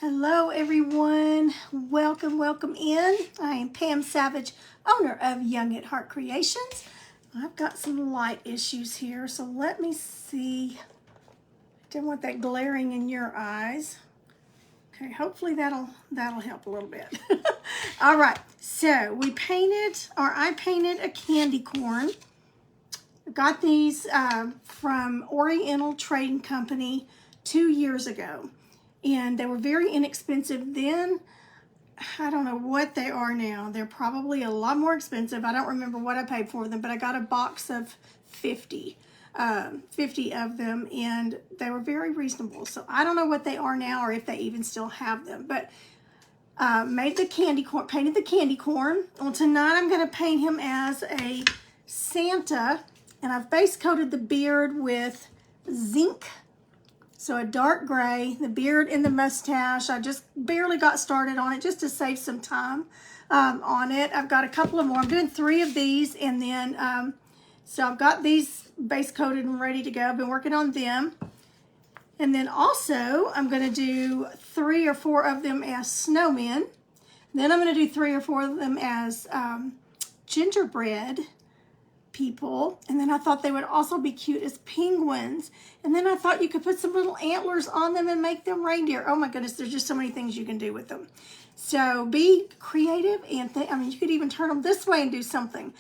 Hello everyone, welcome in. I am Pam Savage, owner of Young at Heart Creations. I've got some light issues here, so let me see. Don't want that glaring in your eyes. Okay, hopefully that'll help a little bit. All right, so I painted a candy corn. I got these from Oriental Trading Company 2 years ago. And they were very inexpensive then. I don't know what they are now. They're probably a lot more expensive. I don't remember what I paid for them, but I got a box of 50 of them, and they were very reasonable. So I don't know what they are now or if they even still have them, but painted the candy corn. Well, tonight I'm going to paint him as a Santa, and I've base coated the beard with zinc. So a dark gray, the beard and the mustache. I just barely got started on it just to save some time on it. I've got a couple of more. I'm doing 3 of these, and then, so I've got these base coated and ready to go. I've been working on them. And then also, I'm going to do 3 or 4 of them as snowmen. Then I'm going to do 3 or 4 of them as gingerbread people, and then I thought they would also be cute as penguins, and then I thought you could put some little antlers on them and make them reindeer. Oh my goodness, there's just so many things you can do with them. So be creative, and you could even turn them this way and do something.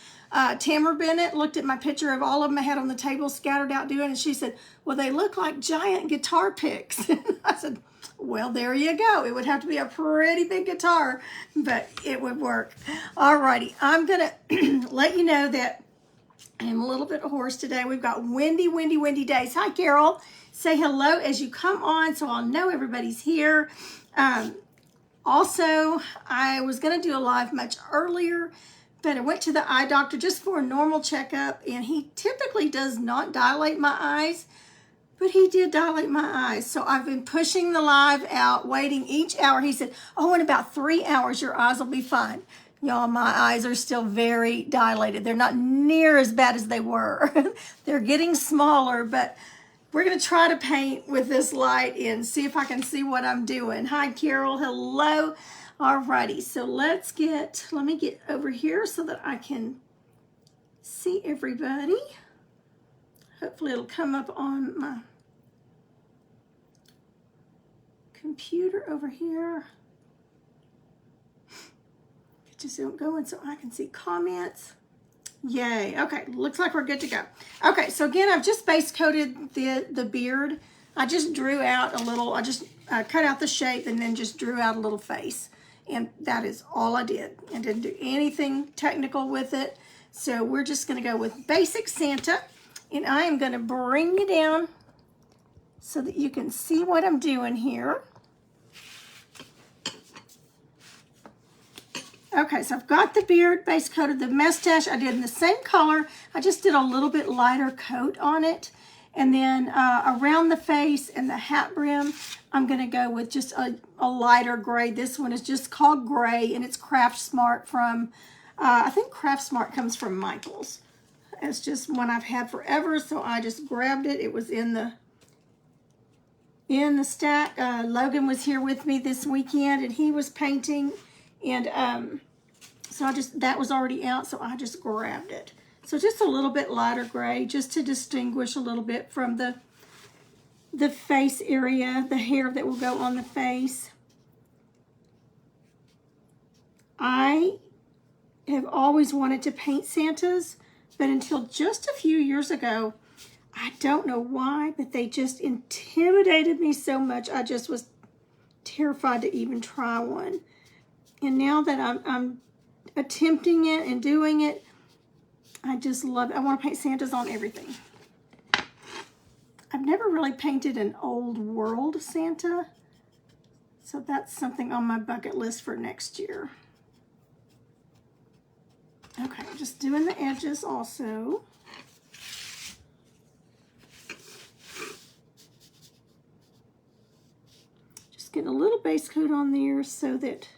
Tamara Bennett looked at my picture of all of them I had on the table scattered out doing, and she said, well, they look like giant guitar picks. I said, well, there you go. It would have to be a pretty big guitar, but it would work. Alrighty, I'm gonna let you know that I'm a little bit hoarse today. We've got windy days. Hi, Carol. Say hello as you come on so I'll know everybody's here. Also, I was going to do a live much earlier, but I went to the eye doctor just for a normal checkup, and he typically does not dilate my eyes, but he did dilate my eyes. So I've been pushing the live out, waiting each hour. He said, oh, in about 3 hours, your eyes will be fine. Y'all, my eyes are still very dilated. They're not near as bad as they were. They're getting smaller, but we're going to try to paint with this light and see if I can see what I'm doing. Hi, Carol. Hello. Alrighty, so let me get over here so that I can see everybody. Hopefully it'll come up on my computer over here. Just don't go in so I can see comments. Yay. Okay, looks like we're good to go. Okay, so again, I've just base coated the beard. I just drew out a little, I just cut out the shape and then just drew out a little face. And that is all I did. I didn't do anything technical with it. So we're just gonna go with basic Santa. And I am gonna bring you down so that you can see what I'm doing here. Okay, so I've got the beard base coated, the mustache I did in the same color. I just did a little bit lighter coat on it. And then around the face and the hat brim, I'm gonna go with just a lighter gray. This one is just called gray, and it's Craft Smart from, I think Craft Smart comes from Michaels. It's just one I've had forever, so I just grabbed it. It was in the stack. Logan was here with me this weekend, and he was painting. And so that was already out, so I just grabbed it. So just a little bit lighter gray, just to distinguish a little bit from the face area, the hair that will go on the face. I have always wanted to paint Santas, but until just a few years ago, I don't know why, but they just intimidated me so much. I just was terrified to even try one. And now that I'm attempting it and doing it, I just love it. I want to paint Santas on everything. I've never really painted an old world Santa, so that's something on my bucket list for next year. Okay, just doing the edges also. Just getting a little base coat on there so that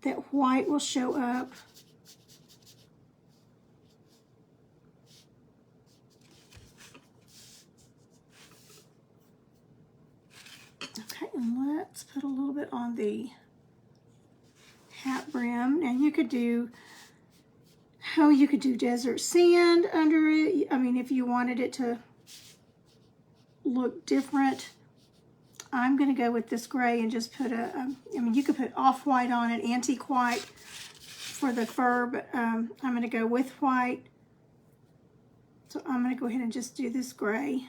that white will show up. Okay, and let's put a little bit on the hat brim. Now you could do, you could do desert sand under it. I mean, if you wanted it to look different. I'm going to go with this gray and just put I mean, you could put off-white on it, antique white for the fur, but I'm going to go with white. So I'm going to go ahead and just do this gray.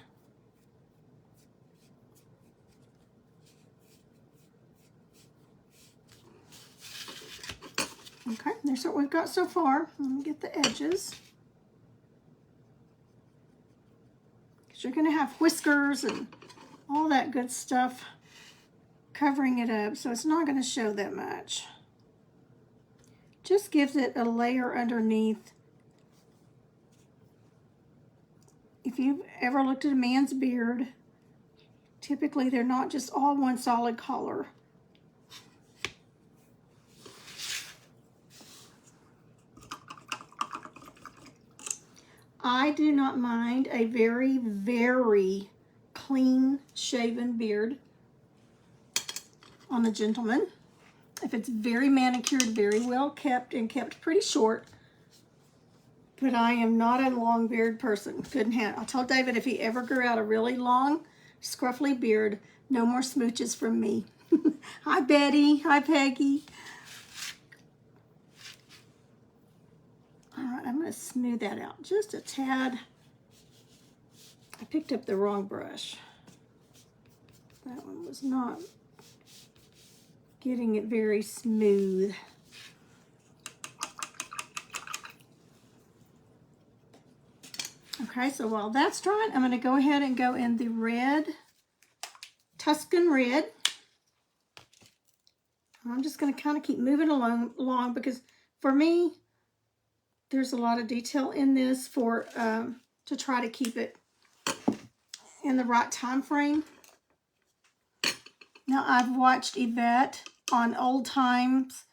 Okay, there's what we've got so far. Let me get the edges. Because you're going to have whiskers and all that good stuff covering it up, so it's not going to show that much. Just gives it a layer underneath. If you've ever looked at a man's beard, typically they're not just all one solid color. I do not mind a very, very clean shaven beard on a gentleman. If it's very manicured, very well kept, and kept pretty short. But I am not a long beard person. Couldn't handle. I told David if he ever grew out a really long, scruffy beard, no more smooches from me. Hi, Betty. Hi, Peggy. All right, I'm going to smooth that out just a tad. I picked up the wrong brush. That one was not getting it very smooth. Okay, so while that's drying, I'm going to go ahead and go in the red, Tuscan red. I'm just going to kind of keep moving along because for me, there's a lot of detail in this for to try to keep it in the right time frame. Now, I've watched Yvette on old times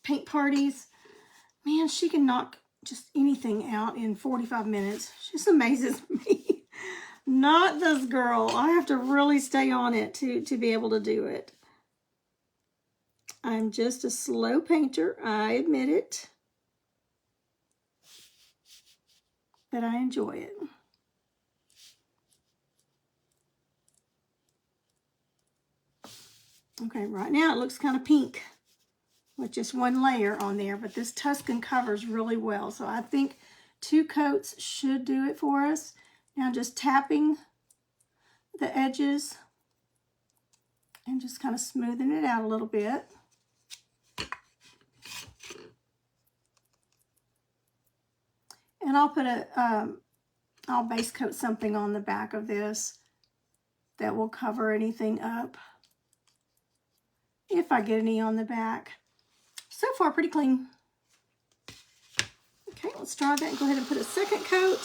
paint parties. Man, she can knock just anything out in 45 minutes. She just amazes me. Not this girl. I have to really stay on it to be able to do it. I'm just a slow painter. I admit it. But I enjoy it. Okay, right now it looks kind of pink with just one layer on there, but this Tuscan covers really well. So I think 2 coats should do it for us. Now just tapping the edges and just kind of smoothing it out a little bit. And I'll put I'll base coat something on the back of this that will cover anything up, if I get any on the back. So far, pretty clean. Okay, let's dry that and go ahead and put a second coat.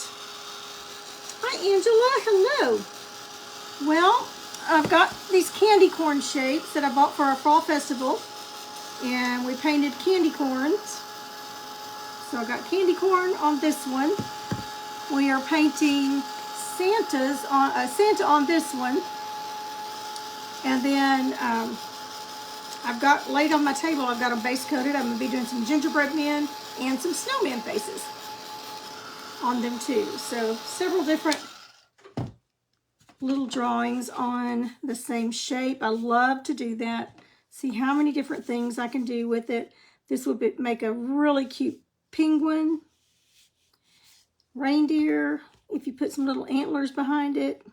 Hi, Angela. Hello. Well, I've got these candy corn shapes that I bought for our fall festival, and we painted candy corns. So I got candy corn on this one. We are painting Santa on this one, and then I've got laid on my table. I've got them base coated. I'm gonna be doing some gingerbread men and some snowman faces on them too. So several different little drawings on the same shape. I love to do that. See how many different things I can do with it. This would make a really cute penguin, reindeer, if you put some little antlers behind it.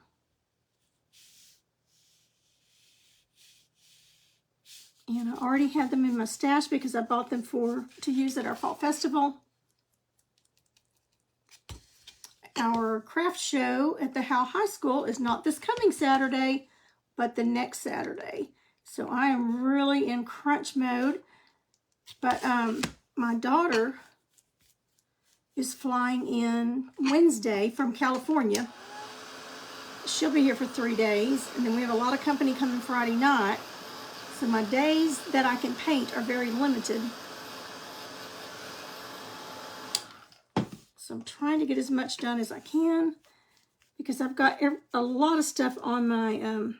And I already have them in my stash because I bought them to use at our fall festival. Our craft show at the Howe High School is not this coming Saturday, but the next Saturday. So I am really in crunch mode. But my daughter is flying in Wednesday from California. She'll be here for 3 days, and then we have a lot of company coming Friday night. So my days that I can paint are very limited. So I'm trying to get as much done as I can because I've got a lot of stuff on my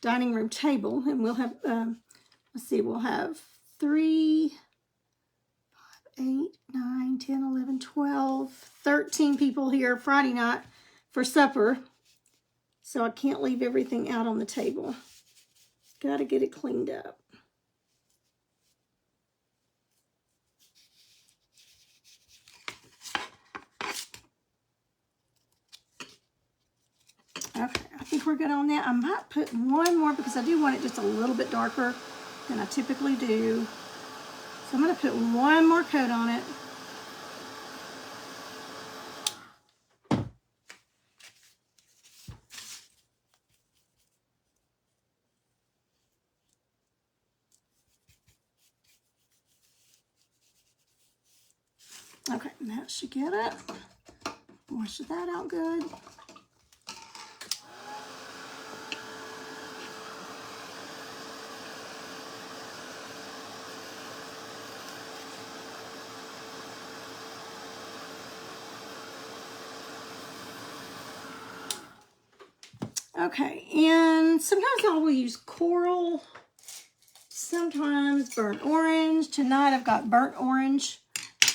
dining room table, and we'll have, let's see, we'll have 3, 8, 9, 10, 11, 12, 13 people here Friday night for supper. So I can't leave everything out on the table. Got to get it cleaned up. Okay, I think we're good on that. I might put one more because I do want it just a little bit darker than I typically do. So I'm going to put one more coat on it. Okay, that should get it. Wash that out good. Okay, and sometimes I will use coral, sometimes burnt orange. Tonight I've got burnt orange,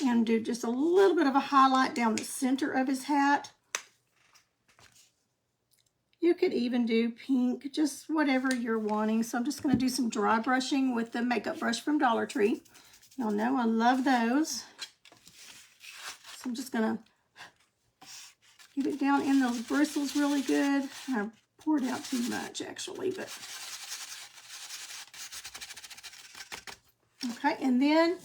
and do just a little bit of a highlight down the center of his hat. You could even do pink, just whatever you're wanting. So I'm just going to do some dry brushing with the makeup brush from Dollar Tree. Y'all know I love those. So I'm just going to get it down in those bristles really good. I poured out too much actually, but okay. And then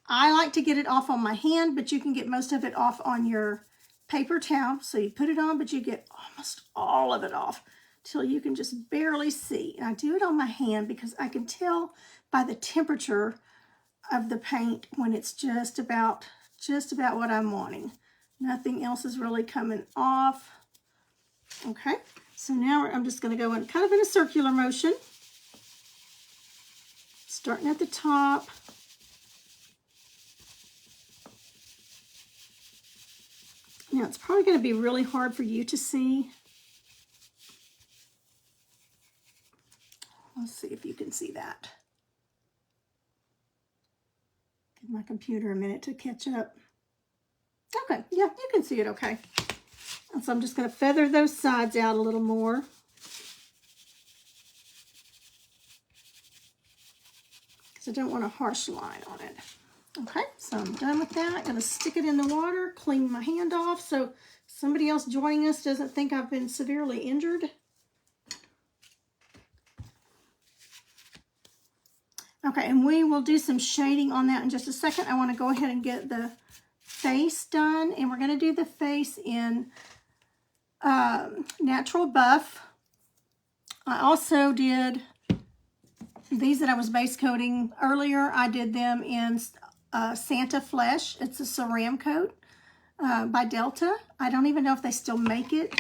I like to get it off on my hand, but you can get most of it off on your paper towel. So you put it on, but you get almost all of it off till you can just barely see. And I do it on my hand because I can tell by the temperature of the paint when it's just about what I'm wanting. Nothing else is really coming off. Okay, so now I'm just going to go in kind of in a circular motion, starting at the top. Now, it's probably going to be really hard for you to see. Let's see if you can see that. Give my computer a minute to catch up. Okay, yeah, you can see it okay. And so I'm just going to feather those sides out a little more. Because I don't want a harsh line on it. Okay, so I'm done with that. I'm going to stick it in the water, clean my hand off so somebody else joining us doesn't think I've been severely injured. Okay, and we will do some shading on that in just a second. I want to go ahead and get the face done, and we're going to do the face in Natural Buff. I also did these that I was base coating earlier. I did them in Santa Flesh. It's a Ceram coat by Delta. I don't even know if they still make it,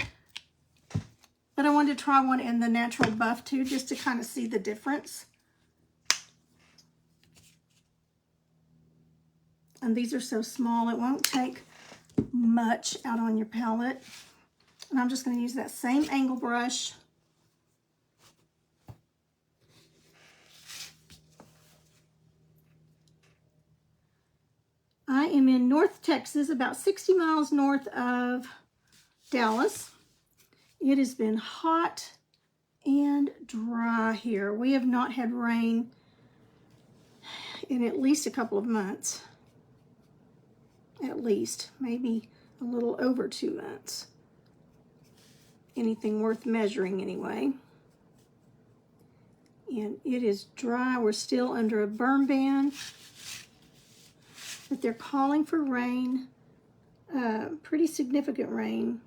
but I wanted to try one in the Natural Buff too, just to kind of see the difference. And these are so small, it won't take much out on your palette. And I'm just going to use that same angle brush. I am in North Texas, about 60 miles north of Dallas. It has been hot and dry here. We have not had rain in at least a couple of months. At least, maybe a little over 2 months. Anything worth measuring anyway. And it is dry. We're still under a burn ban. But they're calling for rain, pretty significant rain,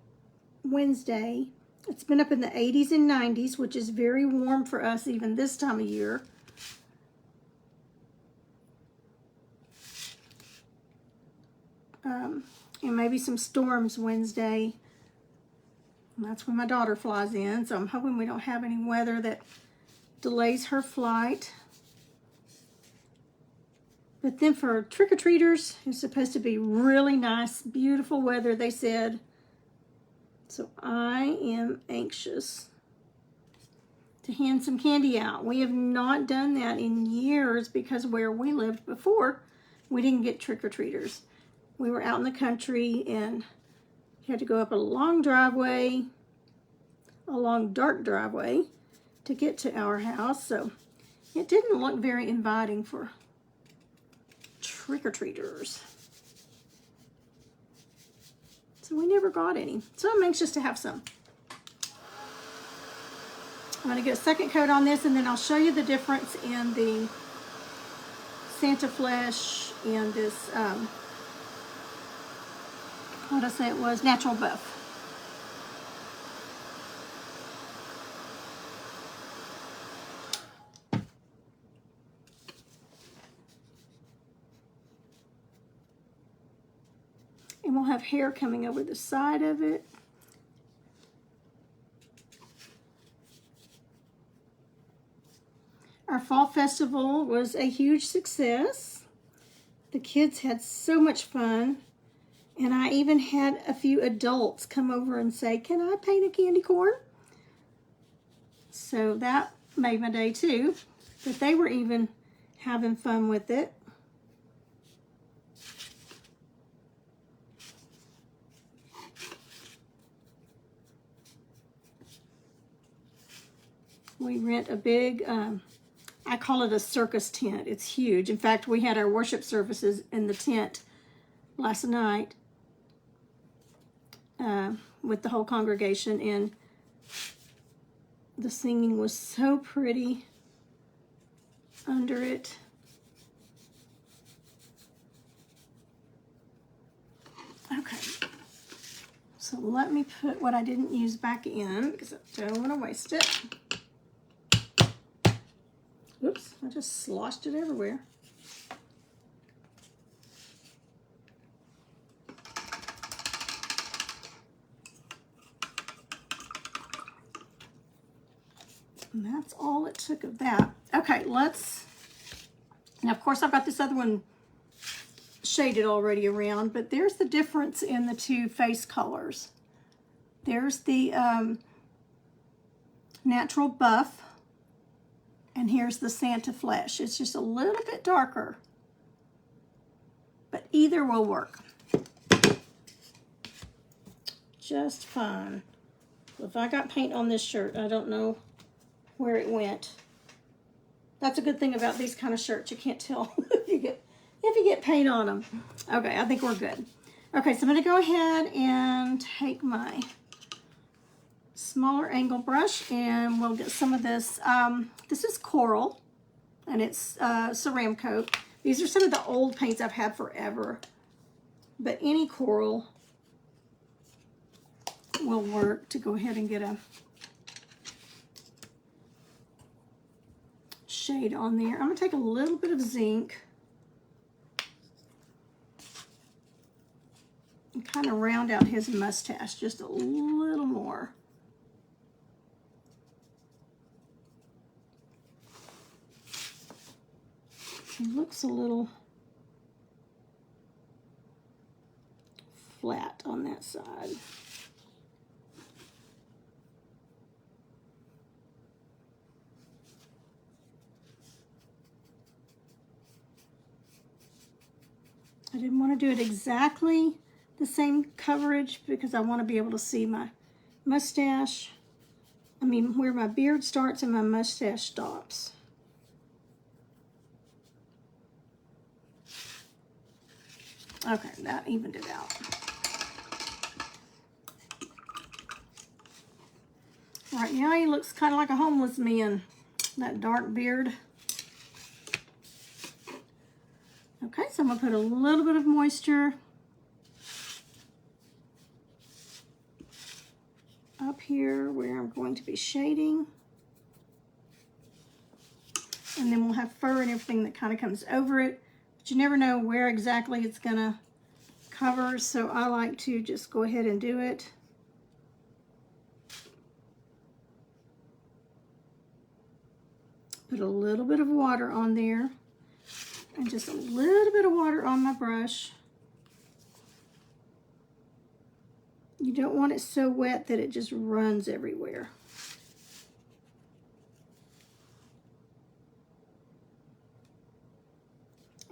Wednesday. It's been up in the 80s and 90s, which is very warm for us even this time of year. And maybe some storms Wednesday. And that's when my daughter flies in, so I'm hoping we don't have any weather that delays her flight. But then for trick-or-treaters, it's supposed to be really nice, beautiful weather, they said. So I am anxious. to hand some candy out. We have not done that in years because where we lived before, we didn't get trick-or-treaters. We were out in the country and you had to go up a long driveway, a long dark driveway to get to our house. So it didn't look very inviting for trick-or-treaters. So we never got any. So I'm anxious to have some. I'm going to get a second coat on this, and then I'll show you the difference in the Santa Flesh and this, what did I say it was? Natural Buff. And we'll have hair coming over the side of it. Our fall festival was a huge success. The kids had so much fun. And I even had a few adults come over and say, "Can I paint a candy corn?" So that made my day too. But they were even having fun with it. We rent a big, I call it a circus tent. It's huge. In fact, we had our worship services in the tent last night with the whole congregation, and the singing was so pretty under it. Okay, so let me put what I didn't use back in because I don't want to waste it. Oops, I just sloshed it everywhere. And that's all it took of that. Okay, and of course I've got this other one shaded already around, but there's the difference in the two face colors. There's the Natural Buff, and here's the Santa Flesh. It's just a little bit darker, but either will work just fine. If I got paint on this shirt, I don't know where it went. That's a good thing about these kind of shirts. You can't tell if you get paint on them. Okay, I think we're good. Okay, so I'm going to go ahead and take my smaller angle brush and we'll get some of this. This is Coral, and it's Ceramcoat. These are some of the old paints I've had forever, but any coral will work to go ahead and get a shade on there. I'm going to take a little bit of zinc and kind of round out his mustache just a little more. He looks a little flat on that side. I didn't want to do it exactly the same coverage because I want to be able to see my mustache. I mean, where my beard starts and my mustache stops. Okay, that evened it out. Right now he looks kind of like a homeless man, that dark beard. Okay, so I'm going to put a little bit of moisture up here where I'm going to be shading. And then we'll have fur and everything that kind of comes over it. But you never know where exactly it's going to cover, so I like to just go ahead and do it. Put a little bit of water on there. And just a little bit of water on my brush. You don't want it so wet that it just runs everywhere.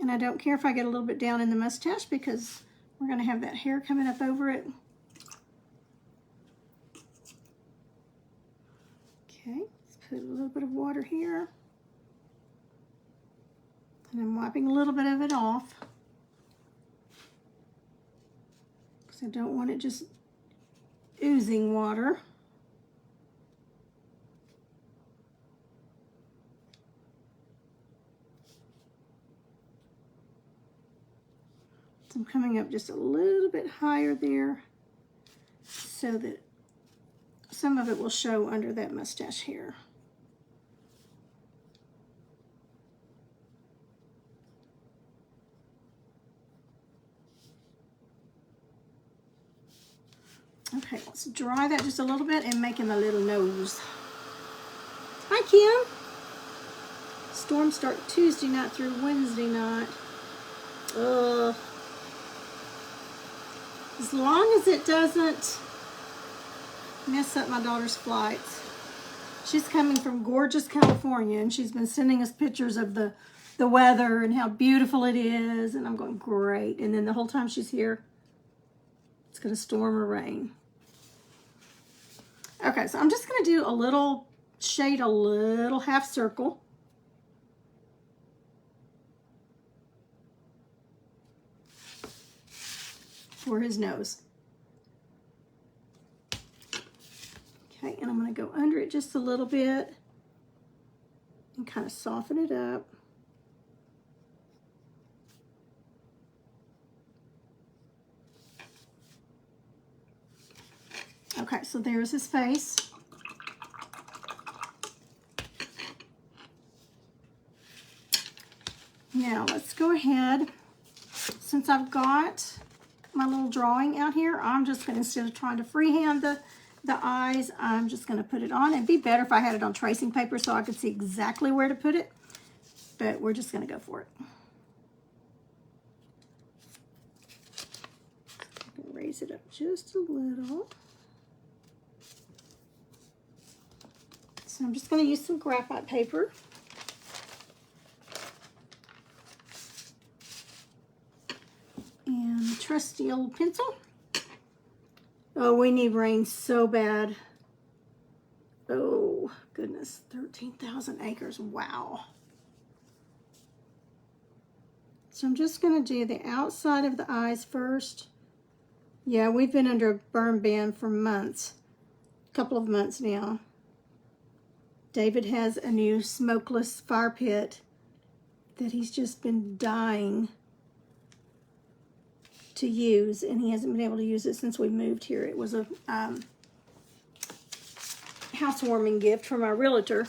And I don't care if I get a little bit down in the mustache because we're going to have that hair coming up over it. Okay, let's put a little bit of water here. And I'm wiping a little bit of it off because I don't want it just oozing water. So I'm coming up just a little bit higher there so that some of it will show under that mustache hair. Okay, let's dry that just a little bit and make him a little nose. Hi, Kim. Storms start Tuesday night through Wednesday night. As long as it doesn't mess up my daughter's flights. She's coming from gorgeous California, and she's been sending us pictures of the weather and how beautiful it is, and I'm going, great. And then the whole time she's here, it's going to storm or rain. Okay, so I'm just going to do a little shade, a little half circle. For his nose. Okay, and I'm going to go under it just a little bit and kind of soften it up. Okay, so there's his face. Now let's go ahead, since I've got my little drawing out here, I'm just going to, instead of trying to freehand the eyes, I'm just going to put it on. It'd be better if I had it on tracing paper so I could see exactly where to put it, but we're just going to go for it. Raise it up just a little. So I'm just going to use some graphite paper. And a trusty old pencil. Oh, we need rain so bad. Oh, goodness. 13,000 acres. Wow. So I'm just going to do the outside of the eyes first. Yeah, we've been under a burn ban for months. A couple of months now. David has a new smokeless fire pit that he's just been dying to use, and he hasn't been able to use it since we moved here. It was a housewarming gift from our realtor,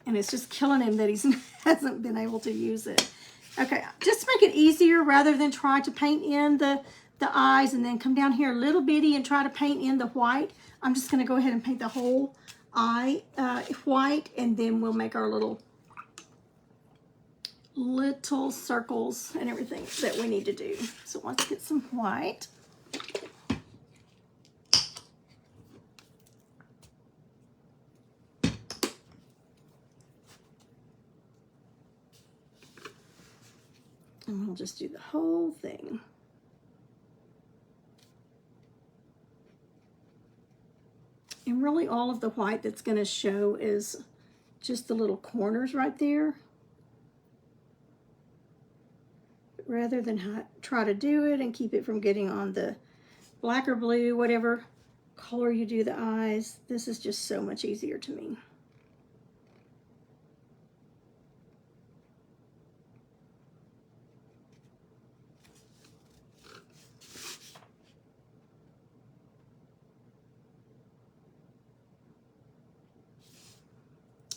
and it's just killing him that he hasn't been able to use it. Okay, just to make it easier, rather than try to paint in the eyes and then come down here a little bitty and try to paint in the white, I'm just going to go ahead and paint the whole eye white, and then we'll make our little circles and everything that we need to do. So let's get some white. And we'll just do the whole thing. And really all of the white that's going to show is just the little corners right there. Rather than try to do it and keep it from getting on the black or blue, whatever color you do the eyes, this is just so much easier to me.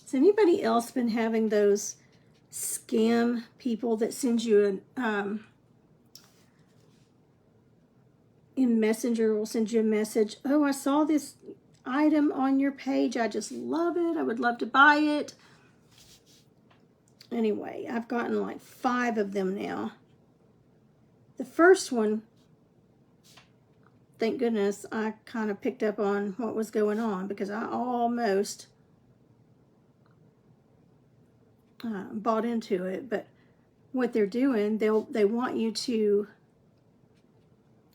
Has anybody else been having those scam people that send you in Messenger, will send you a message? Oh, I saw this item on your page. I just love it. I would love to buy it. Anyway, I've gotten like 5 of them now. The first one, thank goodness, I kind of picked up on what was going on, because I almost bought into it. But what they're doing, they want you to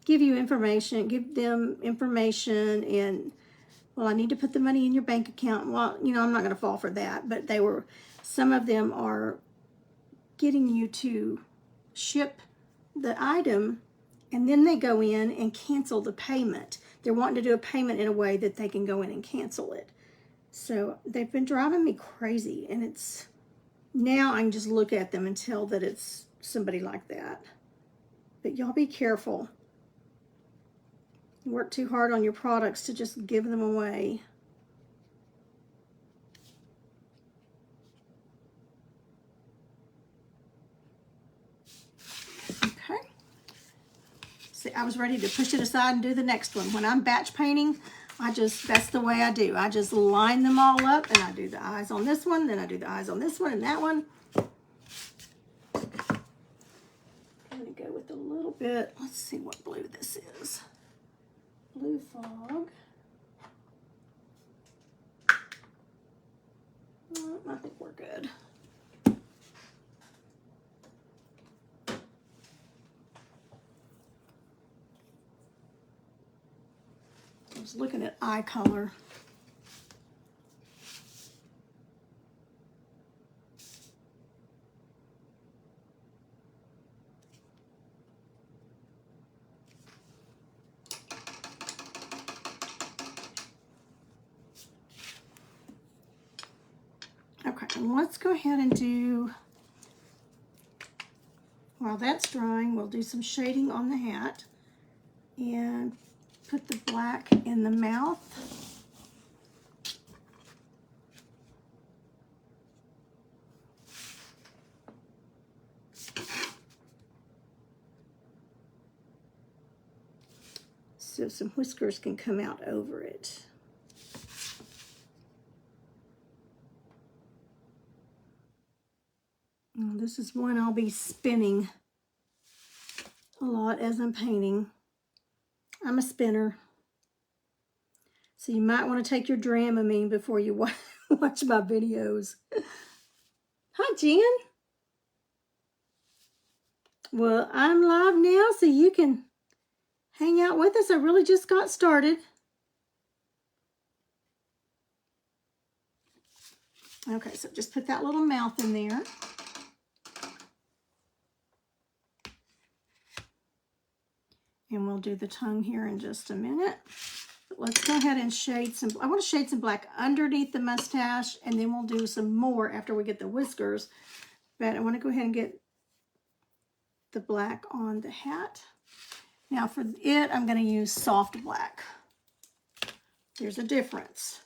give you information, give them information, and well, I need to put the money in your bank account. Well, you know, I'm not going to fall for that, but some of them are getting you to ship the item, and then they go in and cancel the payment. They're wanting to do a payment in a way that they can go in and cancel it. So they've been driving me crazy, and it's now I can just look at them and tell that it's somebody like that. But y'all be careful. You work too hard on your products to just give them away. Okay. See, I was ready to push it aside and do the next one. When I'm batch painting, that's the way I do. I just line them all up, and I do the eyes on this one, then I do the eyes on this one and that one. I'm going to go with a little bit. Let's see what blue this is. Blue Fog. I think we're good. I was looking at eye color. Okay, and let's go ahead and do, while that's drying, we'll do some shading on the hat and put the black in the mouth. So some whiskers can come out over it. Now, this is one I'll be spinning a lot as I'm painting. I'm a spinner. So you might want to take your Dramamine before you watch my videos. Hi, Jen. Well, I'm live now, so you can hang out with us. I really just got started. Okay, so just put that little mouth in there. And we'll do the tongue here in just a minute. But let's go ahead and shade some, I want to shade some black underneath the mustache, and then we'll do some more after we get the whiskers. But I want to go ahead and get the black on the hat. Now for it, I'm going to use soft black. There's a difference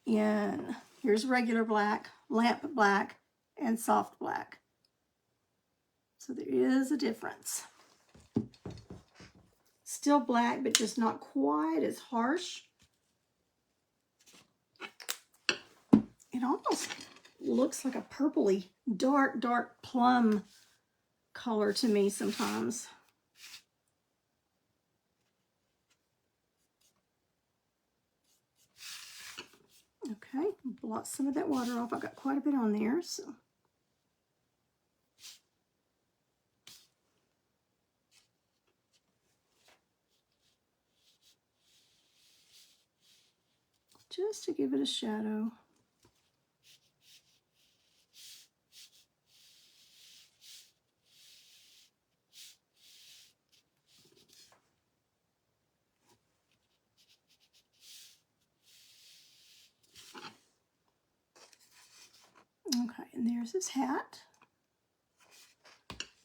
in, here's regular black, lamp black, and soft black. So there is a difference. Still black, but just not quite as harsh. It almost looks like a purpley, dark, dark plum color to me sometimes. Okay, blot some of that water off. I've got quite a bit on there, so. Just to give it a shadow. Okay, and there's his hat.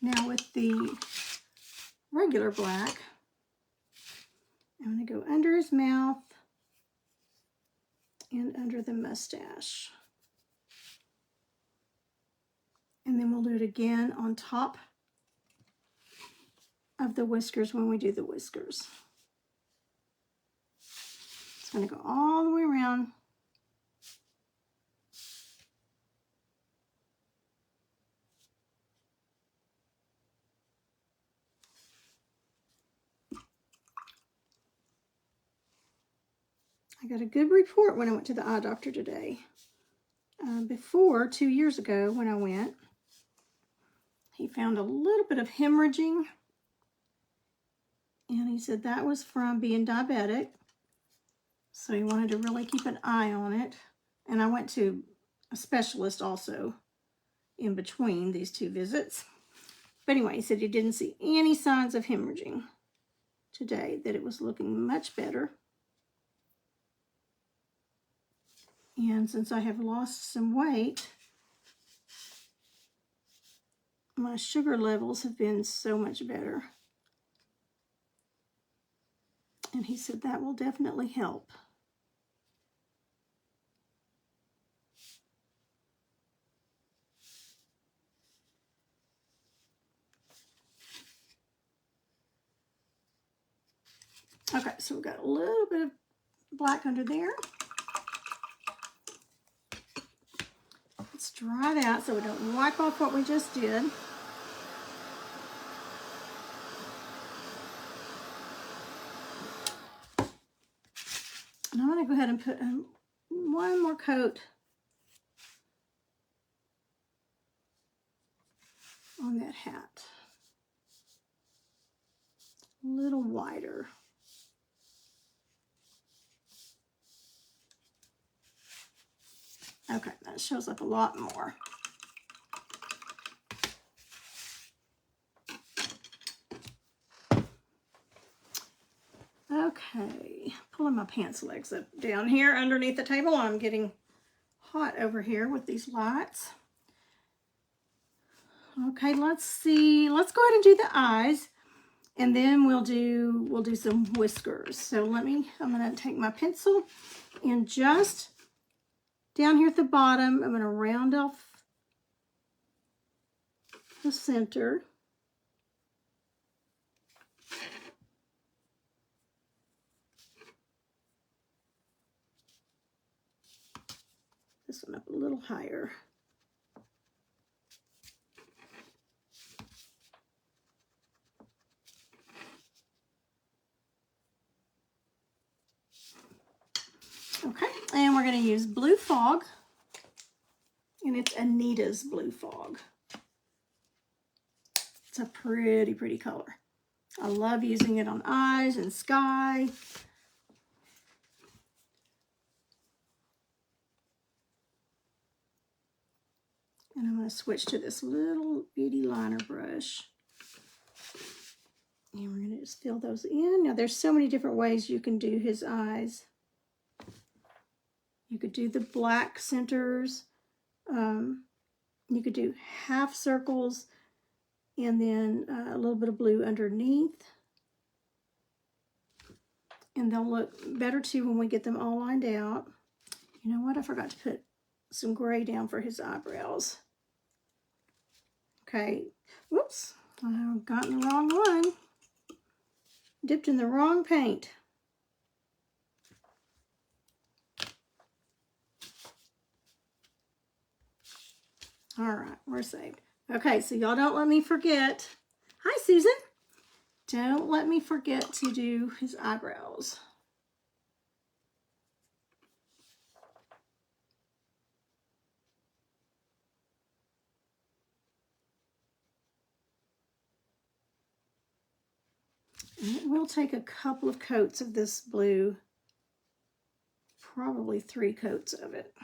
Now with the regular black, I'm going to go under his mouth and under the mustache. And then we'll do it again on top of the whiskers when we do the whiskers. It's going to go all the way around. I got a good report when I went to the eye doctor today. Before, 2 years ago when I went, He found a little bit of hemorrhaging, and he said that was from being diabetic. So he wanted to really keep an eye on it. And I went to a specialist also in between these two visits. But anyway, he said he didn't see any signs of hemorrhaging today, that it was looking much better. And since I have lost some weight, my sugar levels have been so much better. And he said that will definitely help. Okay, so we've got a little bit of black under there. Let's dry that so we don't wipe off what we just did. And I'm going to go ahead and put one more coat on that hat. A little wider. Okay, that shows up a lot more. Okay, pulling my pants legs up down here underneath the table. I'm getting hot over here with these lights. Okay, let's see. Let's go ahead and do the eyes, and then we'll do some whiskers. So I'm going to take my pencil and just down here at the bottom, I'm going to round off the center. This one up a little higher. Okay, and we're going to use Blue Fog, and it's Anita's Blue Fog. It's a pretty, pretty color. I love using it on eyes and sky. And I'm going to switch to this little beauty liner brush. And we're going to just fill those in. Now, there's so many different ways you can do his eyes. You could do the black centers. You could do half circles and then a little bit of blue underneath. And they'll look better too when we get them all lined out. You know what? I forgot to put some gray down for his eyebrows. Okay. Whoops. I've gotten the wrong one. Dipped in the wrong paint. All right, we're saved. Okay, so y'all don't let me forget. Hi, Susan. Don't let me forget to do his eyebrows. And it will take a couple of coats of this blue, probably 3 coats of it.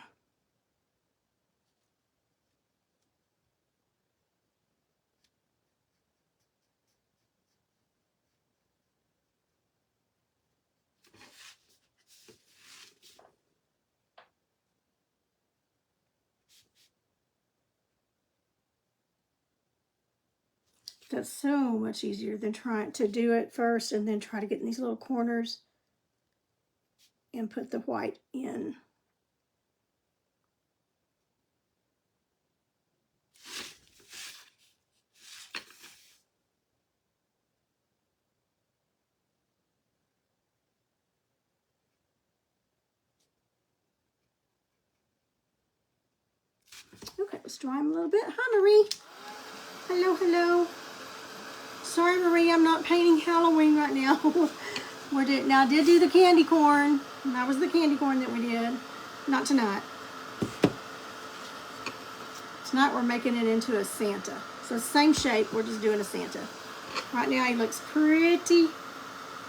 That's so much easier than trying to do it first and then try to get in these little corners and put the white in. Okay, let's dry them a little bit. Hi, Marie. Hello, hello. Sorry, Marie, I'm not painting Halloween right now. Now, I did do the candy corn. That was the candy corn that we did. Not tonight. Tonight we're making it into a Santa. So same shape, we're just doing a Santa. Right now he looks pretty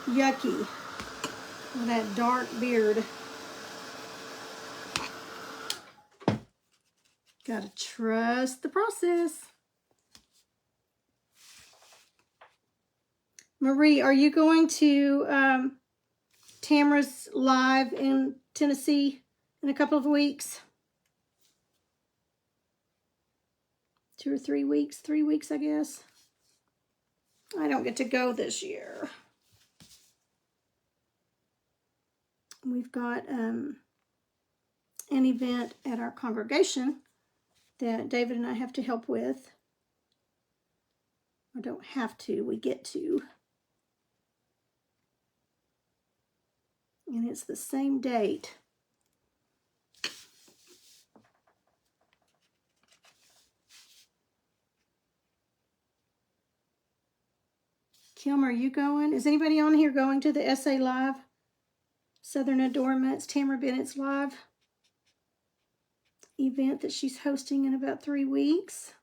yucky with that dark beard. Gotta trust the process. Marie, are you going to Tamara's live in Tennessee in a couple of weeks? 2 or 3 weeks? 3 weeks, I guess. I don't get to go this year. We've got an event at our congregation that David and I have to help with. Or don't have to, we get to. And it's the same date. Kim, are you going? Is anybody on here going to the SA Live? Southern Adornments, Tamara Bennett's live event that she's hosting in about 3 weeks.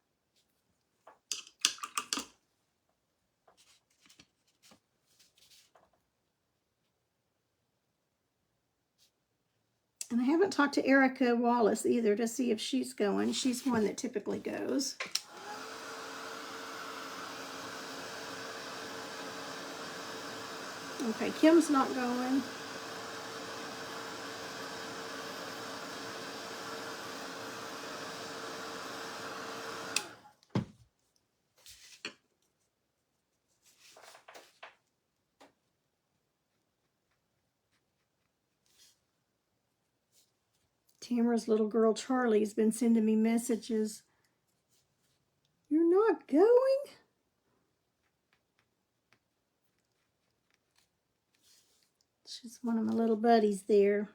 And I haven't talked to Erica Wallace either to see if she's going. She's one that typically goes. Okay, Kim's not going. Tamara's little girl Charlie's been sending me messages. You're not going? She's one of my little buddies there.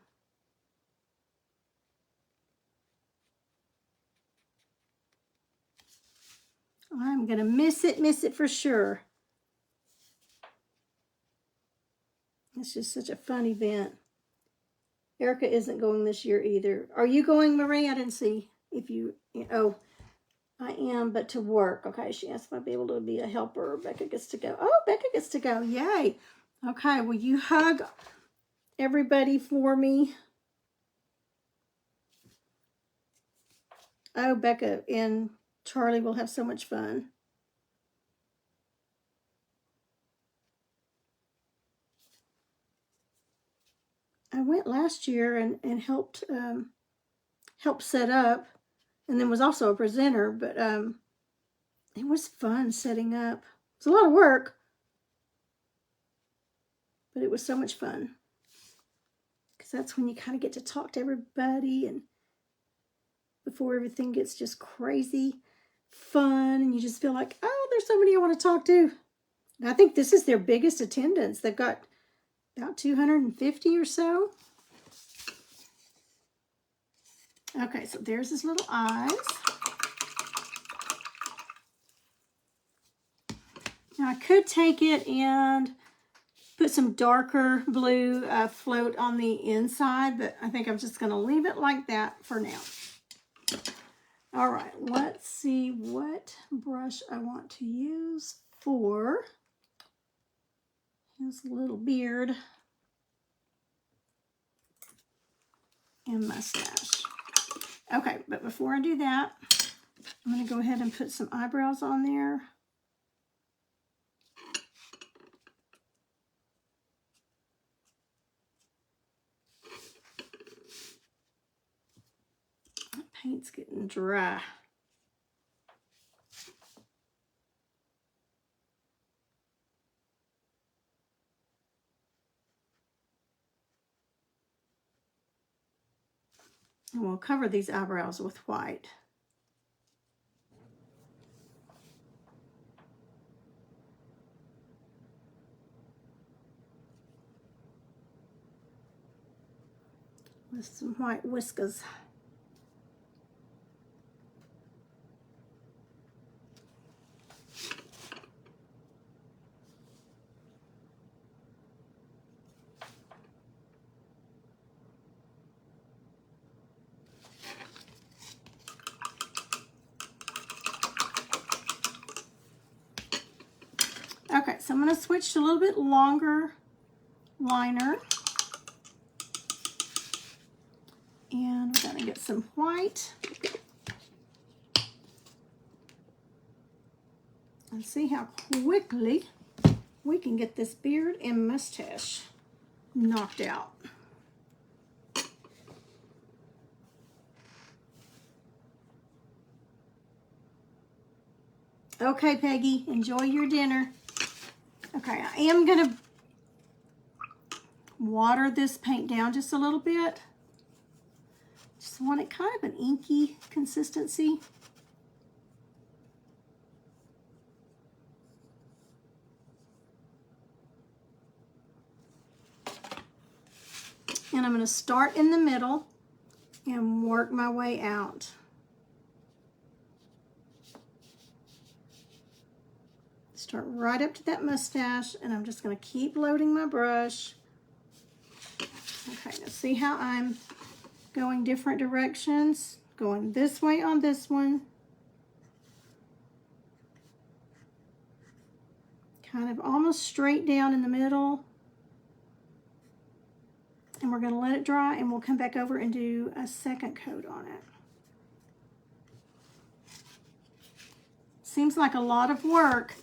I'm going to miss it for sure. It's just such a fun event. Erica isn't going this year either. Are you going, Marie? I didn't see if you... Oh, I am, but to work. Okay, she asked if I'd be able to be a helper. Becca gets to go. Oh, Becca gets to go. Yay. Okay, will you hug everybody for me? Oh, Becca and Charlie will have so much fun. I went last year and helped set up, and then was also a presenter, but it was fun setting up. It's a lot of work, but it was so much fun. Because that's when you kind of get to talk to everybody, and before everything gets just crazy fun, and you just feel like, oh, there's somebody I want to talk to. And I think this is their biggest attendance. They've got about 250 or so. Okay, so there's his little eyes. Now I could take it and put some darker blue float on the inside, but I think I'm just going to leave it like that for now. All right, let's see what brush I want to use for his little beard and mustache. Okay, but before I do that, I'm going to go ahead and put some eyebrows on there. The paint's getting dry. And we'll cover these eyebrows with white. With some white whiskers. right, so I'm going to switch to a little bit longer liner. And we're going to get some white. And see how quickly we can get this beard and mustache knocked out. Okay, Peggy, enjoy your dinner. Okay, I am gonna water this paint down just a little bit. Just want it kind of an inky consistency. And I'm gonna start in the middle and work my way out. Start right up to that mustache, and I'm just going to keep loading my brush. Okay, now see how I'm going different directions? Going this way on this one. Kind of almost straight down in the middle. And we're going to let it dry, and we'll come back over and do a second coat on it. Seems like a lot of work,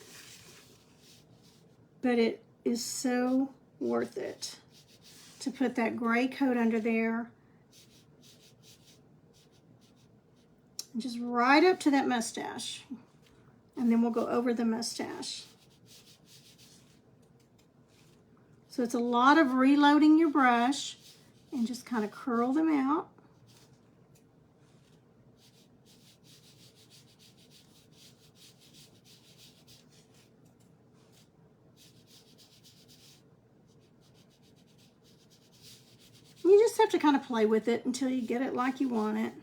but it is so worth it to put that gray coat under there. And just right up to that mustache. And then we'll go over the mustache. So it's a lot of reloading your brush and just kind of curl them out. You just have to kind of play with it until you get it like you want it.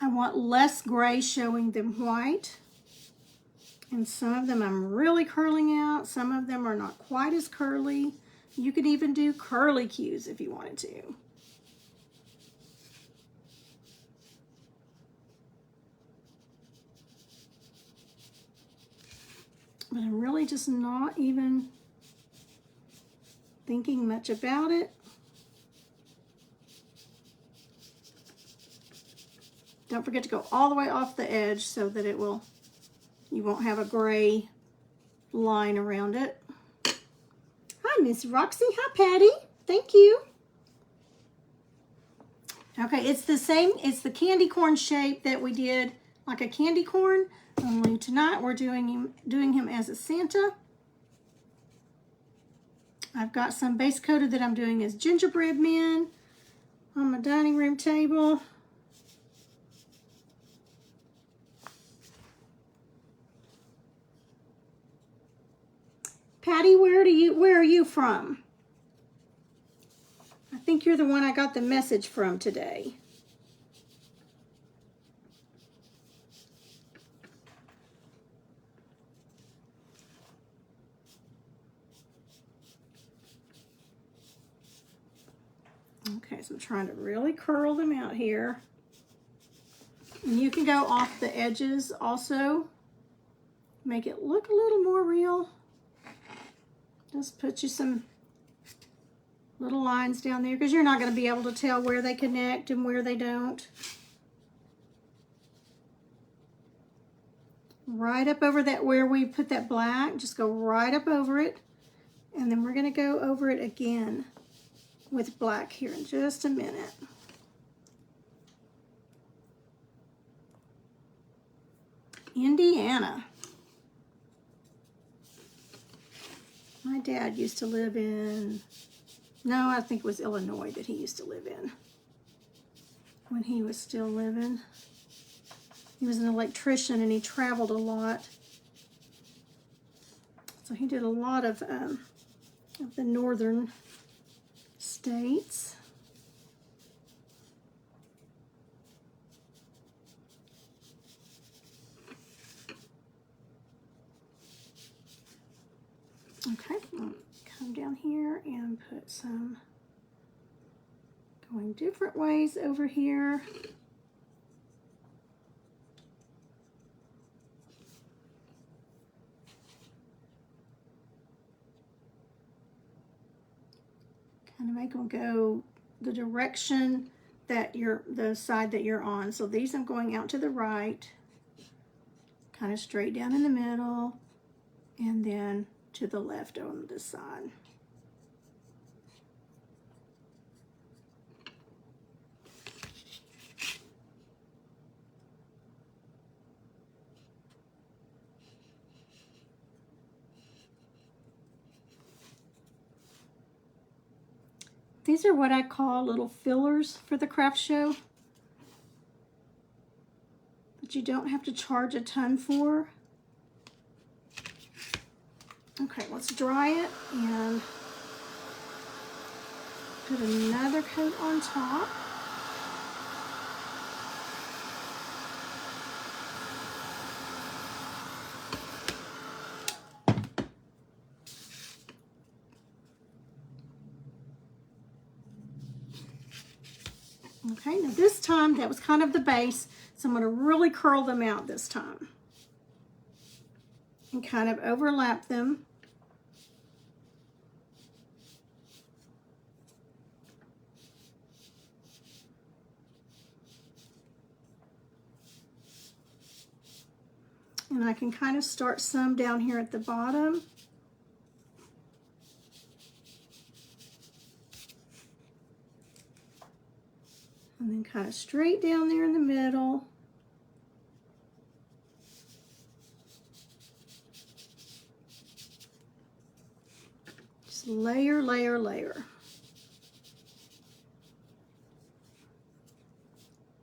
I want less gray showing than white. And some of them I'm really curling out. Some of them are not quite as curly. You could even do curly cues if you wanted to. But I'm really just not even thinking much about it. Don't forget to go all the way off the edge so that it will, you won't have a gray line around it. Hi, Miss Roxy. Hi, Patty. Thank you. Okay, it's the same, it's the candy corn shape that we did, like a candy corn. Only tonight we're doing him as a Santa. I've got some base coated that I'm doing as gingerbread men on my dining room table. Patty, where are you from? I think you're the one I got the message from today. Okay, so I'm trying to really curl them out here. And you can go off the edges also. Make it look a little more real. Just put you some little lines down there because you're not going to be able to tell where they connect and where they don't. Right up over that where we put that black, just go right up over it. And then we're going to go over it again with black here in just a minute. Indiana. My dad used to live in, no, I think it was Illinois that he used to live in when he was still living. He was an electrician and he traveled a lot. So he did a lot of the northern states. Okay, I'll come down here and put some going different ways over here. kind of make them go the direction that the side that you're on. So these I'm going out to the right, kind of straight down in the middle, and then to the left on this side. These are what I call little fillers for the craft show that you don't have to charge a ton for. Okay, let's dry it and put another coat on top. Okay, now this time that was kind of the base, so I'm going to really curl them out this time and kind of overlap them. And I can kind of start some down here at the bottom. And then kind of straight down there in the middle. Just layer, layer, layer.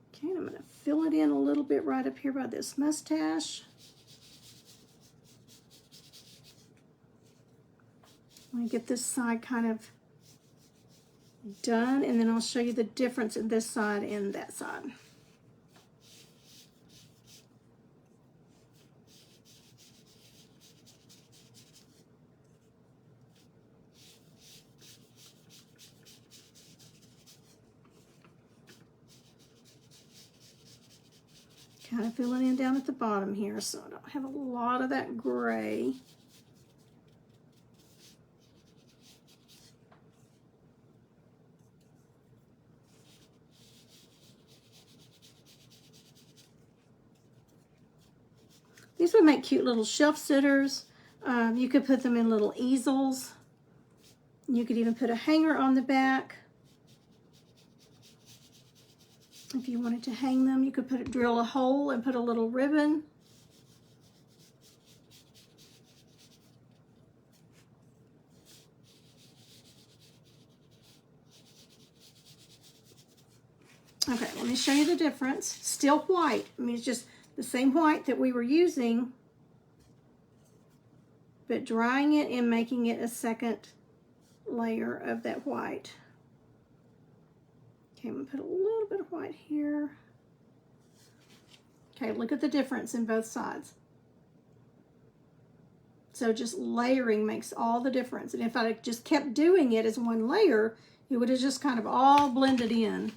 Okay, and I'm going to fill it in a little bit right up here by this mustache. I'm going to get this side kind of done, and then I'll show you the difference in this side and that side. Kind of filling in down at the bottom here so I don't have a lot of that gray. These would make cute little shelf sitters. You could put them in little easels. You could even put a hanger on the back. If you wanted to hang them, you could drill a hole and put a little ribbon. Okay, let me show you the difference. Still white. I mean, it's just the same white that we were using, but drying it and making it a second layer of that white. Okay, I'm gonna put a little bit of white here. Okay, look at the difference in both sides. So just layering makes all the difference. And if I just kept doing it as one layer, it would have just kind of all blended in.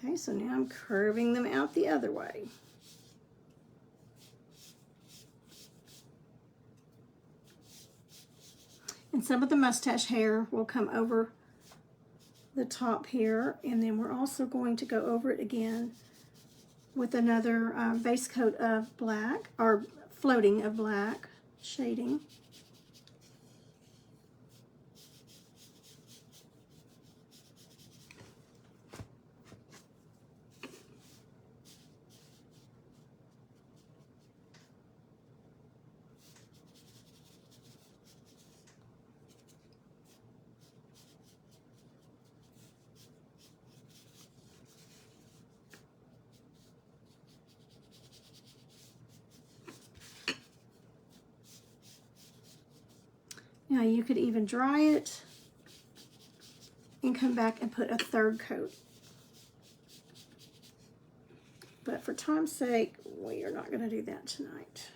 Okay, so now I'm curving them out the other way. And some of the mustache hair will come over the top here, and then we're also going to go over it again with another base coat of black, or floating of black shading. Now you could even dry it and come back and put a third coat. But for time's sake, we are not going to do that tonight.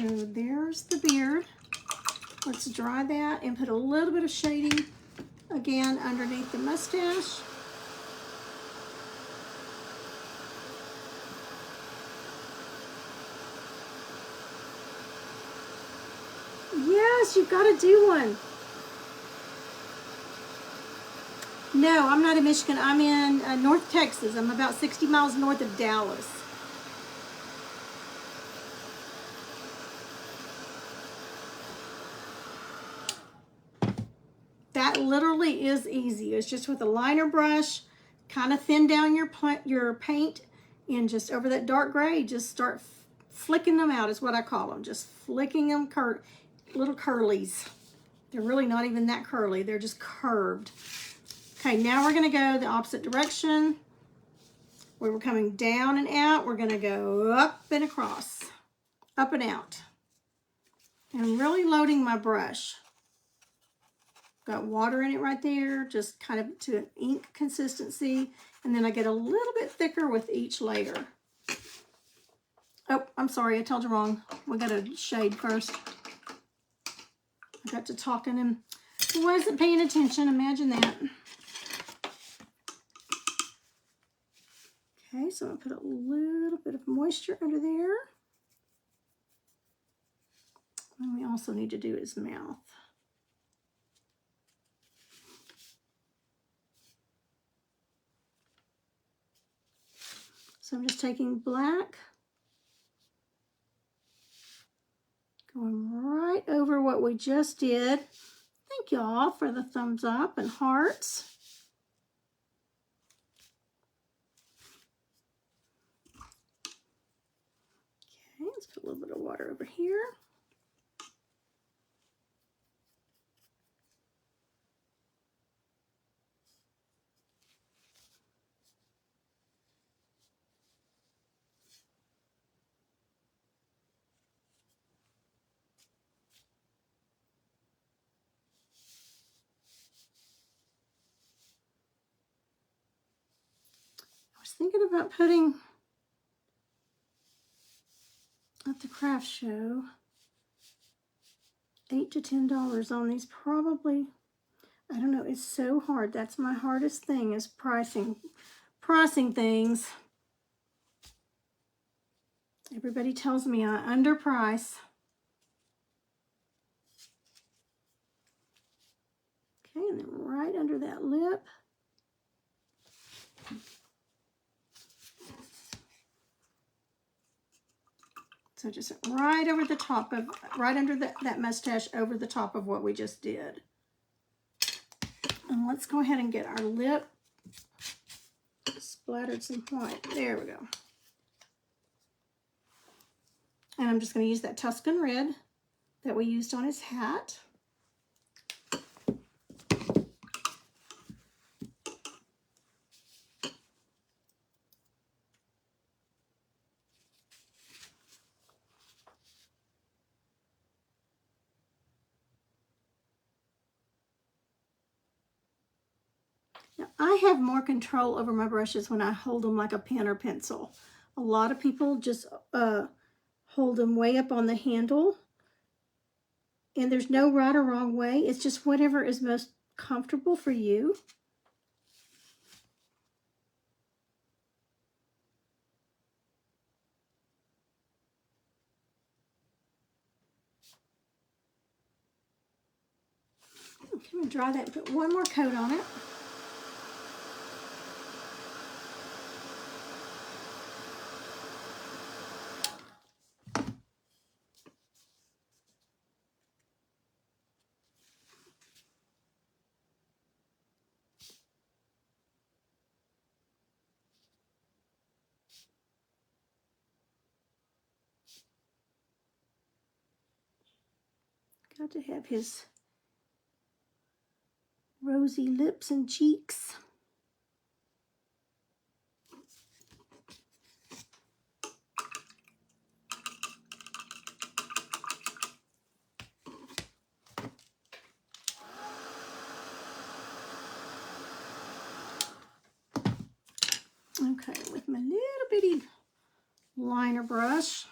So there's the beard. Let's dry that and put a little bit of shading again underneath the mustache. Yes, you've got to do one. No, I'm not in Michigan. I'm in North Texas. I'm about 60 miles north of Dallas. That literally is easy. It's just with a liner brush, kind of thin down your paint, and just over that dark gray, just start flicking them out is what I call them. Just flicking them, little curlies. They're really not even that curly. They're just curved. Okay, now we're going to go the opposite direction. Where we're coming down and out, we're going to go up and across, up and out. And I'm really loading my brush. Got water in it right there, just kind of to an ink consistency. And then I get a little bit thicker with each layer. Oh, I'm sorry, I told you wrong. We got to shade first. I got to talking and wasn't paying attention. Imagine that. Okay, so I'm going to put a little bit of moisture under there. And we also need to do his mouth. So I'm just taking black, going right over what we just did. Thank y'all for the thumbs up and hearts. Okay, let's put a little bit of water over here. I was thinking about putting at the craft show $8 to $10 on these. Probably, I don't know, it's so hard. That's my hardest thing, is pricing things. Everybody tells me I underprice. Okay, and then right under that lip. So just right over the top of, right under that mustache, over the top of what we just did. And let's go ahead and get our lip splattered some white. There we go. And I'm just going to use that Tuscan red that we used on his hat. Now, I have more control over my brushes when I hold them like a pen or pencil. A lot of people just hold them way up on the handle. And there's no right or wrong way. It's just whatever is most comfortable for you. Okay, I'm going to dry that and put one more coat on it. Got to have his rosy lips and cheeks. Okay, with my little bitty liner brush,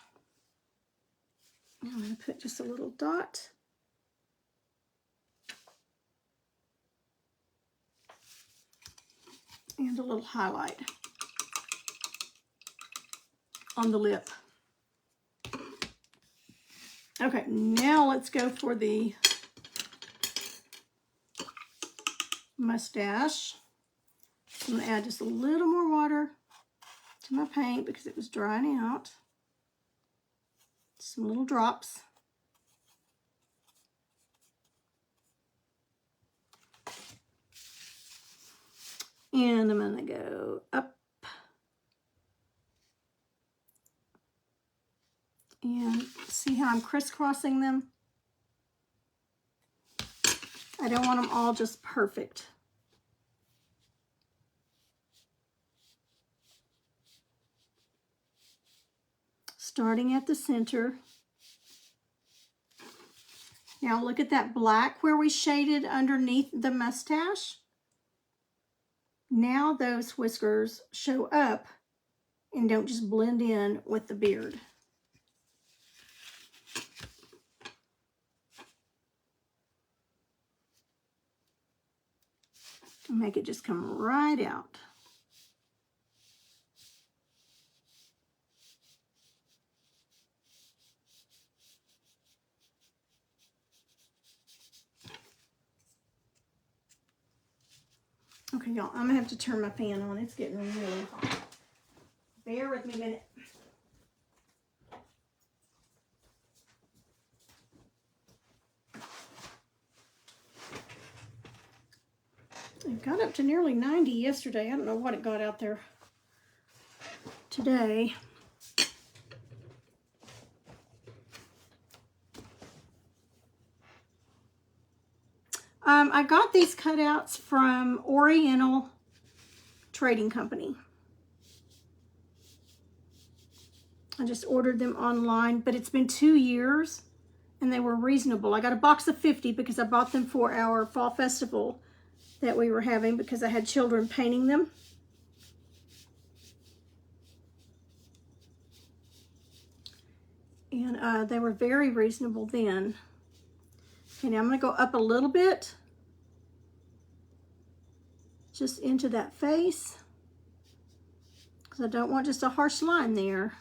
I'm going to put just a little dot. And a little highlight on the lip. Okay, now let's go for the mustache. I'm going to add just a little more water to my paint because it was drying out. Some little drops. And I'm going to go up and see how I'm crisscrossing them. I don't want them all just perfect. Starting at the center. Now look at that black where we shaded underneath the mustache. Now those whiskers show up and don't just blend in with the beard. Make it just come right out. Okay, y'all, I'm gonna have to turn my fan on. It's getting really hot. Bear with me a minute. It got up to nearly 90 yesterday. I don't know what it got out there today. I got these cutouts from Oriental Trading Company. I just ordered them online, but it's been 2 years and they were reasonable. I got a box of 50 because I bought them for our fall festival that we were having because I had children painting them. And they were very reasonable then. Okay, now I'm going to go up a little bit, just into that face, because I don't want just a harsh line there.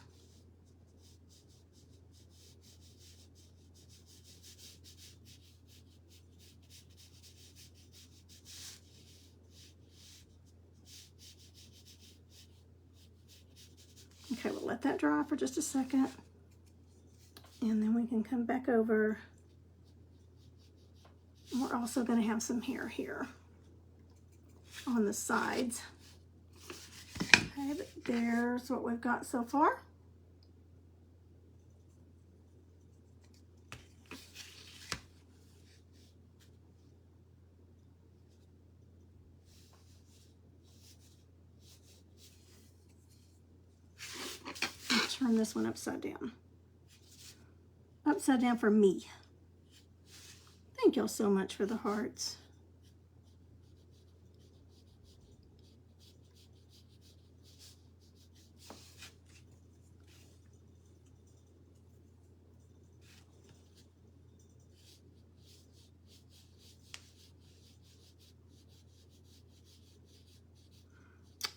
Okay, we'll let that dry for just a second. And then we can come back over. We're also going to have some hair here on the sides. Okay, but there's what we've got so far. I'll turn this one upside down. Upside down for me. Thank y'all so much for the hearts.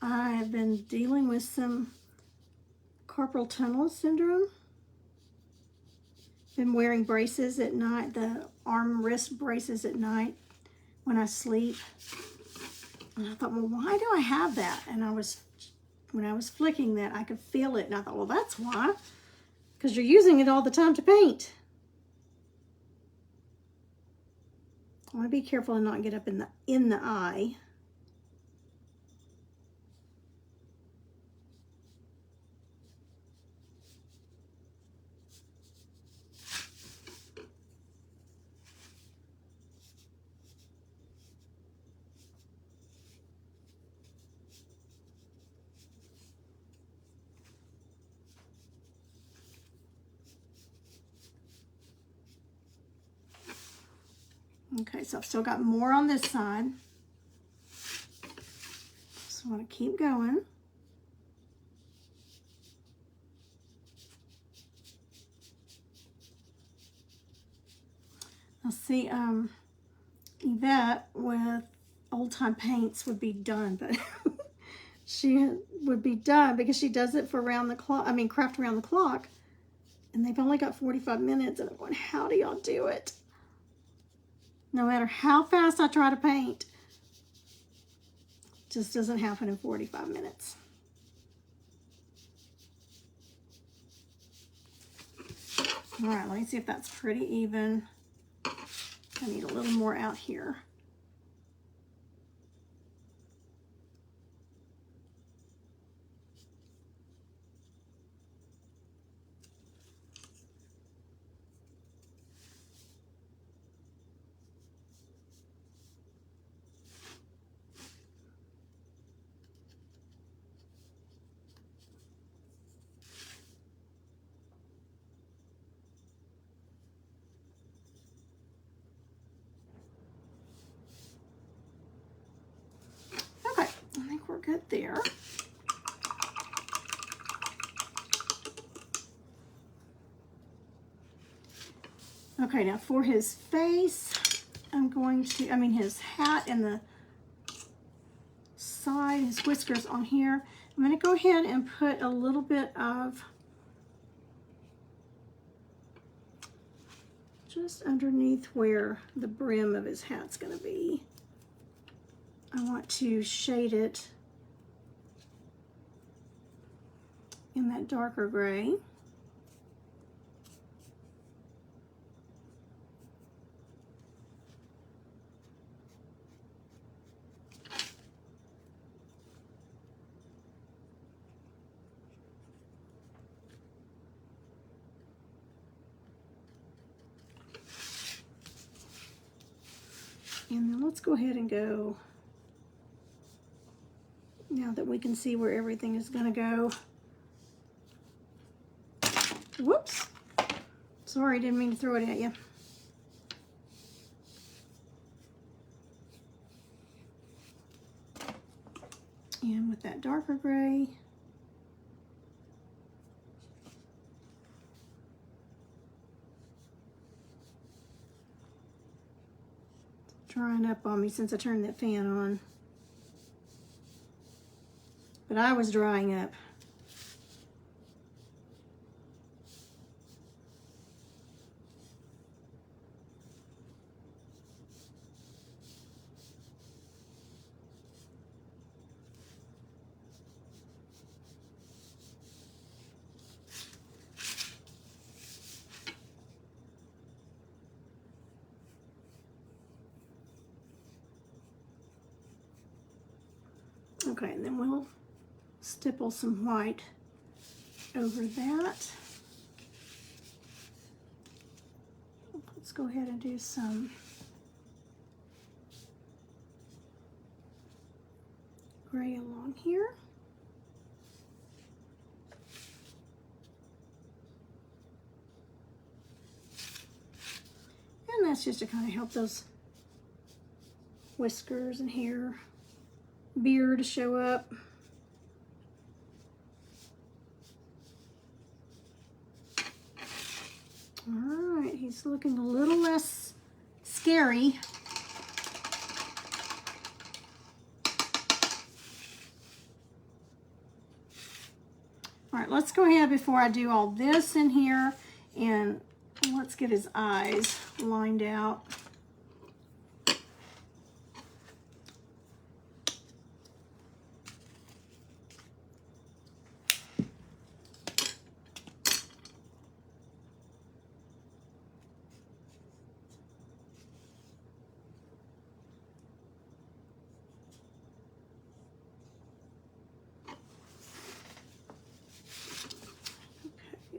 I have been dealing with some carpal tunnel syndrome. Been wearing braces at night, the arm wrist braces at night when I sleep. And I thought, well, why do I have that? And when I was flicking that, I could feel it. And I thought, well, that's why. Because you're using it all the time to paint. I want to be careful and not get up in the eye. Okay, so I've still got more on this side. So I want to keep going. I'll see, Yvette with Old Time Paints would be done, but she would be done because she does it for around the clock, I mean, craft around the clock, and they've only got 45 minutes, and I'm going, how do y'all do it? No matter how fast I try to paint, it just doesn't happen in 45 minutes. All right, let me see if that's pretty even. I need a little more out here. I think we're good there. Okay, now for his face, I'm going to, his hat and the side, his whiskers on here. I'm going to go ahead and put a little bit of just underneath where the brim of his hat's going to be. I want to shade it in that darker gray. And then let's go ahead and go, now that we can see where everything is going to go. Whoops. Sorry, didn't mean to throw it at you. And with that darker gray, drying up on me since I turned that fan on. But I was drying up. Okay, and then we'll stipple some white over that. Let's go ahead and do some gray along here. And that's just to kind of help those whiskers and hair, beard to show up. All right, he's looking a little less scary. All right, let's go ahead before I do all this in here, and let's get his eyes lined out.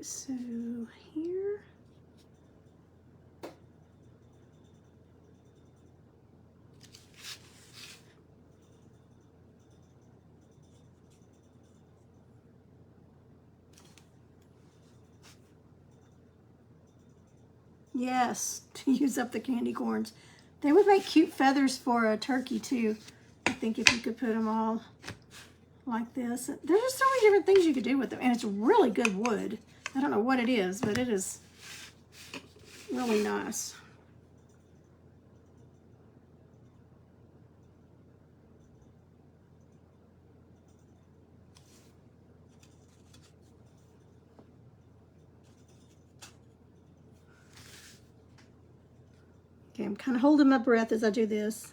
So here, yes, to use up the candy corns. They would make cute feathers for a turkey too. I think if you could put them all like this. There's just so many different things you could do with them, and it's really good wood. I don't know what it is, but it is really nice. I'm kind of holding my breath as I do this.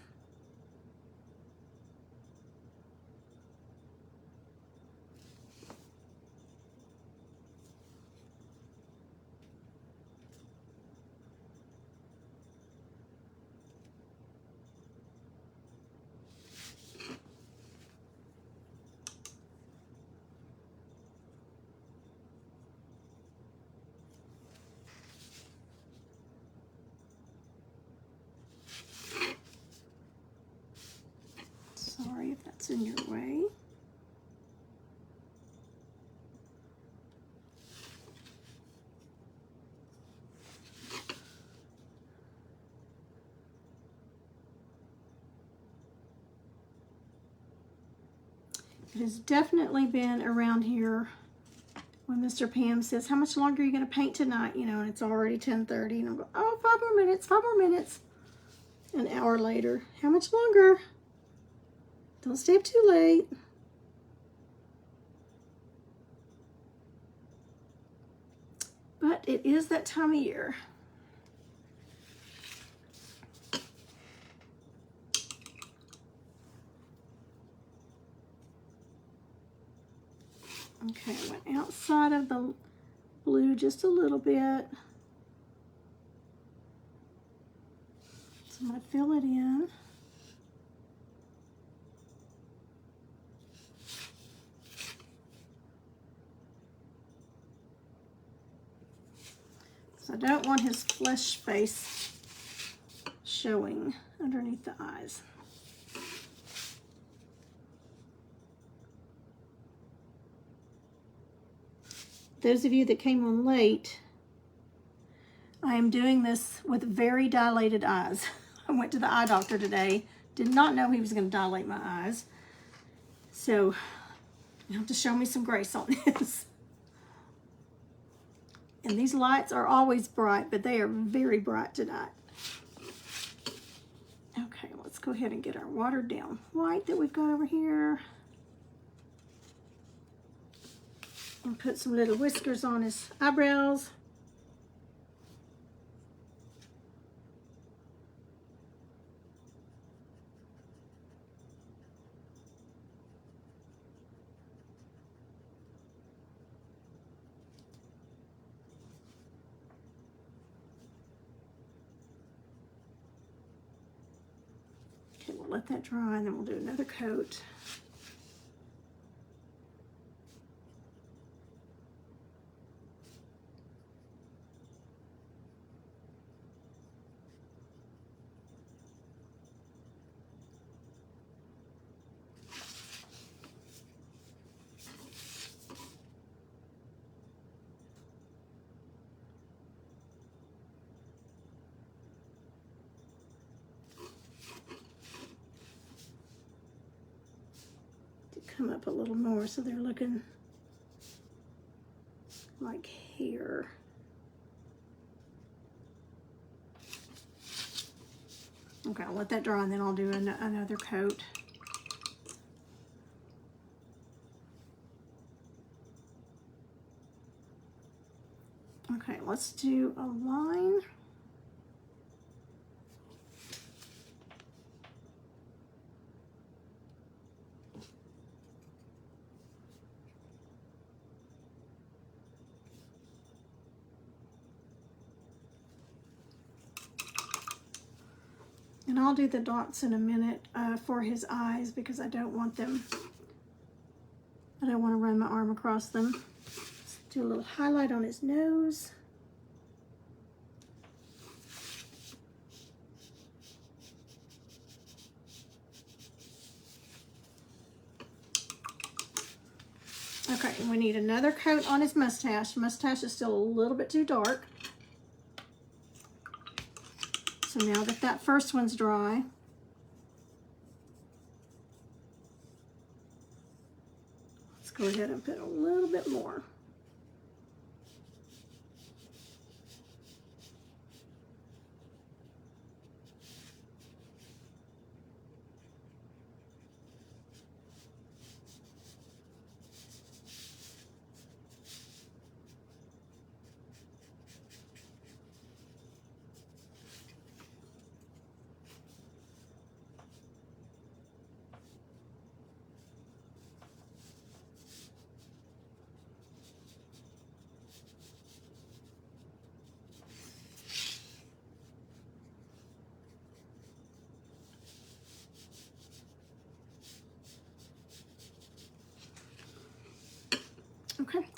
Sorry if that's in your way. It has definitely been around here when Mr. Pam says, how much longer are you going to paint tonight? You know, and it's already 10:30. And I'm going, oh, 5 more minutes, 5 more minutes. An hour later, how much longer? Don't stay up too late. But it is that time of year. Okay, I went outside of the blue just a little bit. So I'm going to fill it in. So I don't want his flesh face showing underneath the eyes. Those of you that came on late, I am doing this with very dilated eyes. I went to the eye doctor today. Did not know he was going to dilate my eyes. So you have to show me some grace on this. And these lights are always bright, but they are very bright tonight. Okay, let's go ahead and get our watered down white that we've got over here. And put some little whiskers on his eyebrows. Okay, we'll let that dry and then we'll do another coat. Come up a little more so they're looking like here. Okay, I'll let that dry and then I'll do another coat. Okay, let's do a line. And I'll do the dots in a minute for his eyes because I don't want them, I don't want to run my arm across them. Let's do a little highlight on his nose. Okay, and we need another coat on his mustache. Mustache is still a little bit too dark. So now that that first one's dry, let's go ahead and put a little bit more.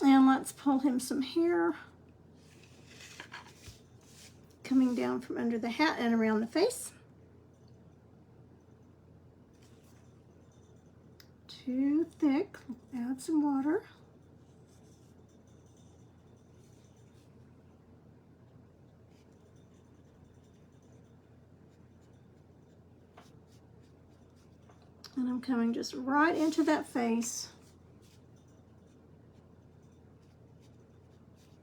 And let's pull him some hair coming down from under the hat and around the face. Too thick. Add some water. And I'm coming just right into that face.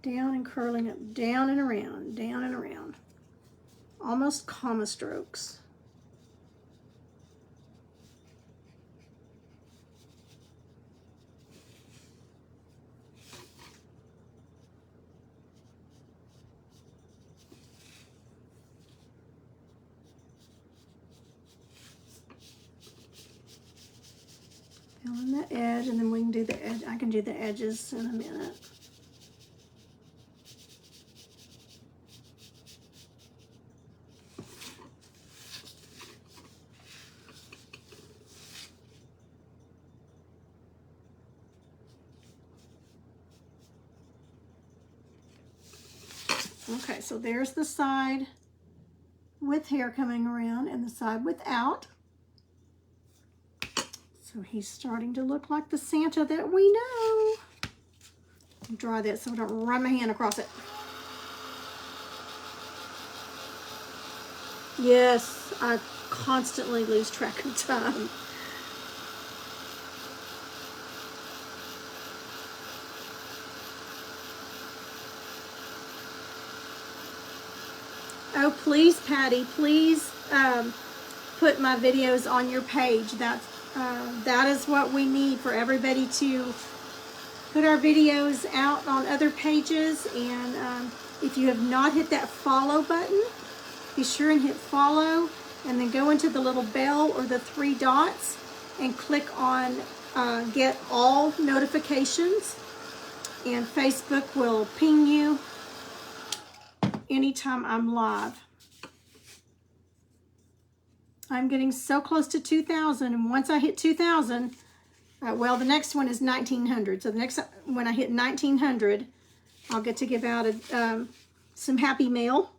Down and curling up, down and around, down and around. Almost comma strokes. Filling the edge, and then we can do the edge. I can do the edges in a minute. Okay, so there's the side with hair coming around and the side without. So he's starting to look like the Santa that we know. Dry that so I don't run my hand across it. Yes, I constantly lose track of time. Oh, please, Patty, please put my videos on your page. That is what we need for everybody to put our videos out on other pages. And if you have not hit that follow button, be sure and hit follow, and then go into the little bell or the 3 dots and click on get all notifications, and Facebook will ping you anytime I'm live. I'm getting so close to 2,000, and once I hit 2,000, well, the next one is 1,900. So the next, when I hit 1,900, I'll get to give out some happy mail.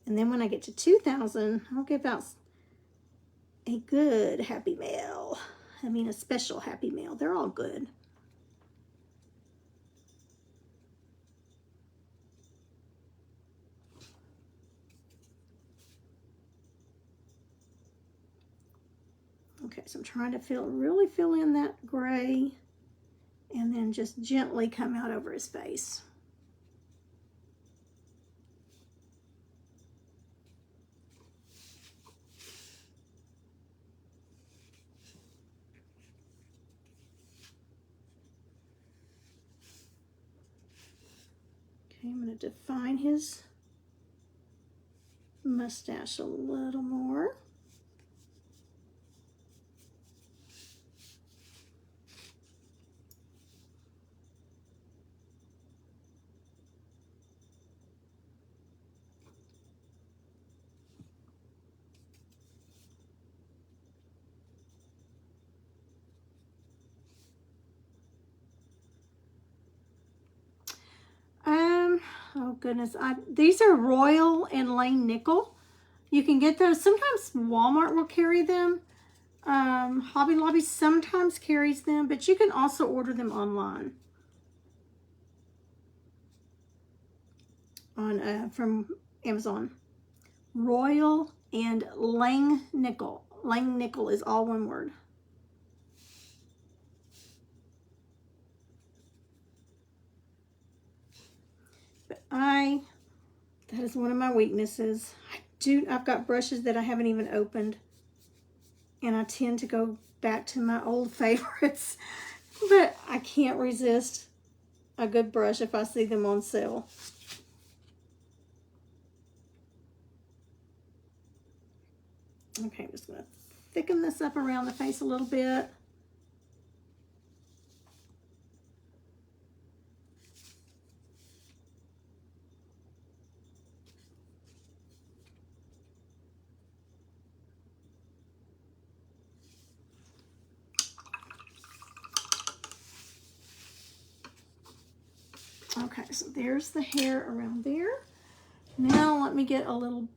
And then when I get to 2,000, I'll give out a good happy mail. I mean, a special happy mail. They're all good. Okay, so I'm trying to really fill in that gray, and then just gently come out over his face. Okay, I'm going to define his mustache a little more. Oh goodness, these are Royal and Lane Nickel. You can get those. Sometimes Walmart will carry them. Hobby Lobby sometimes carries them, but you can also order them online on from Amazon. Royal and Lane Nickel. Lane Nickel is all one word. But that is one of my weaknesses. I've got brushes that I haven't even opened, and I tend to go back to my old favorites, but I can't resist a good brush if I see them on sale. Okay, I'm just going to thicken this up around the face a little bit. Okay, so there's the hair around there. Now let me get a little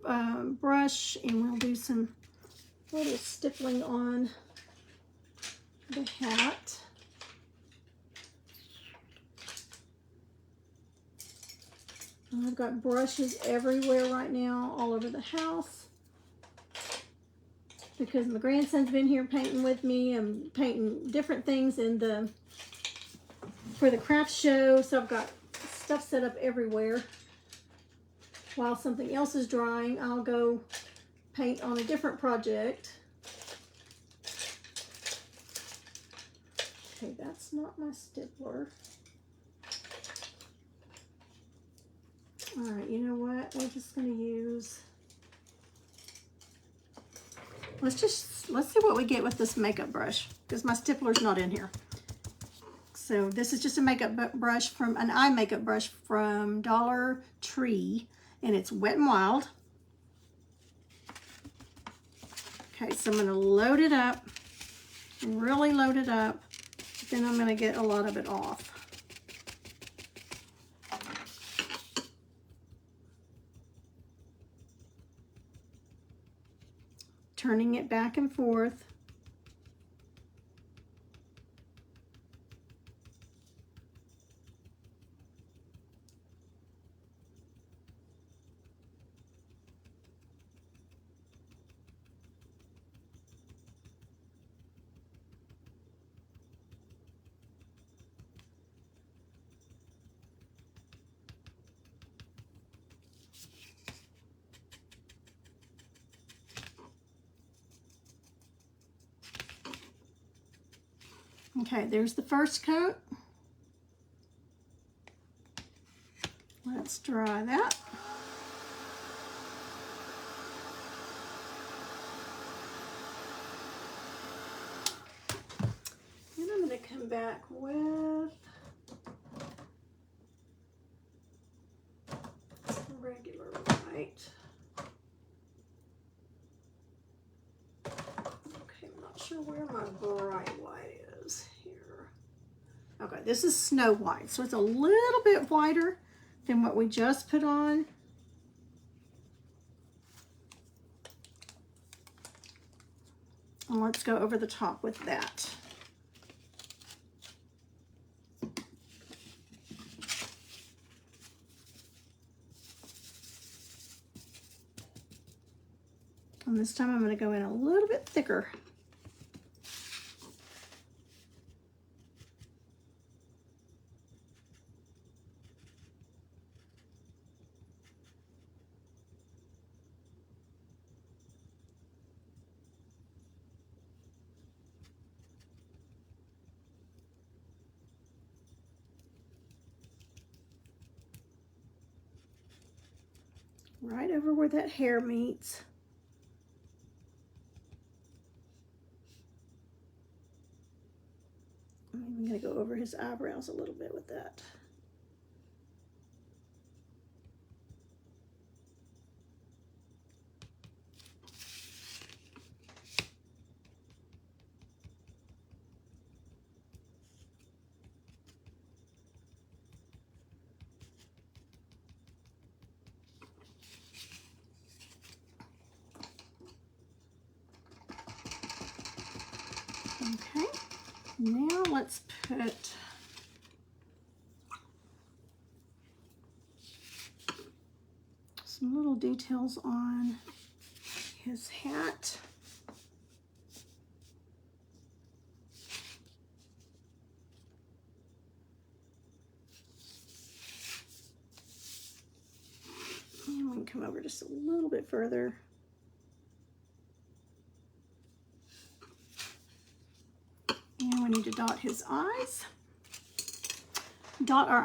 brush and we'll do some little stippling on the hat. I've got brushes everywhere right now, all over the house, because my grandson's been here painting with me. I'm painting different things for the craft show, so I've got stuff set up everywhere. While something else is drying, I'll go paint on a different project. Okay, that's not my stippler. All right, you know what? We're just gonna use, let's see what we get with this makeup brush, because my stippler's not in here. So this is just a makeup brush an eye makeup brush from Dollar Tree, and it's Wet n Wild. Okay, so I'm gonna load it up, really load it up, then I'm gonna get a lot of it off. Turning it back and forth. Okay, there's the first coat. Let's dry that. And I'm going to come back with regular white. Okay, I'm not sure where my bright white is here. Okay, this is Snow White, so it's a little bit whiter than what we just put on. And let's go over the top with that. And this time I'm going to go in a little bit thicker. Right over where that hair meets. I'm going to go over his eyebrows a little bit with that. Okay, now let's put some little details on his hat. And we can come over just a little bit further. And we need to dot his eyes. Dot our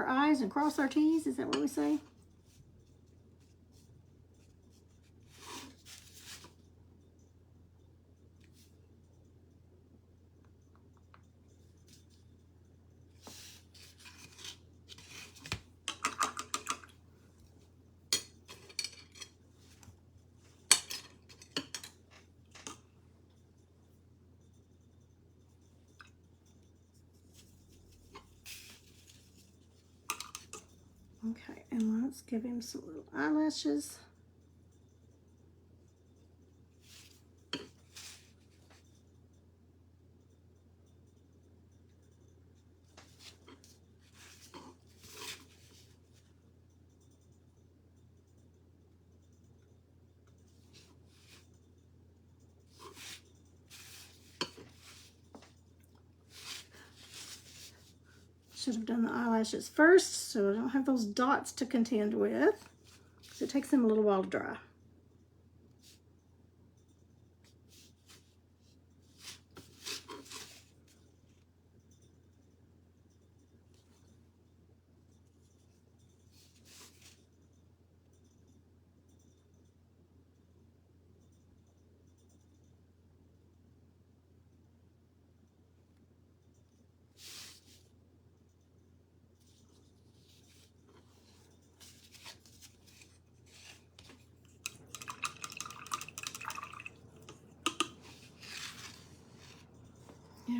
eyes and cross our T's. Is that what we say? Okay, and let's give him some little eyelashes. Should have done the eyelashes first, so I don't have those dots to contend with, because it takes them a little while to dry.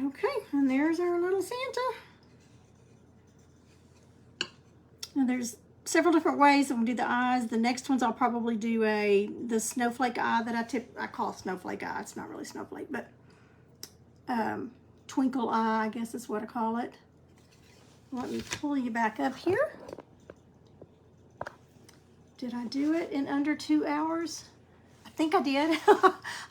Okay, and there's our little Santa. Now there's several different ways I'm gonna do the eyes. The next ones I'll probably do the snowflake eye that I call snowflake eye. It's not really snowflake, but twinkle eye, I guess is what I call it. Let me pull you back up here. Did I do it in under 2 hours? I think I did.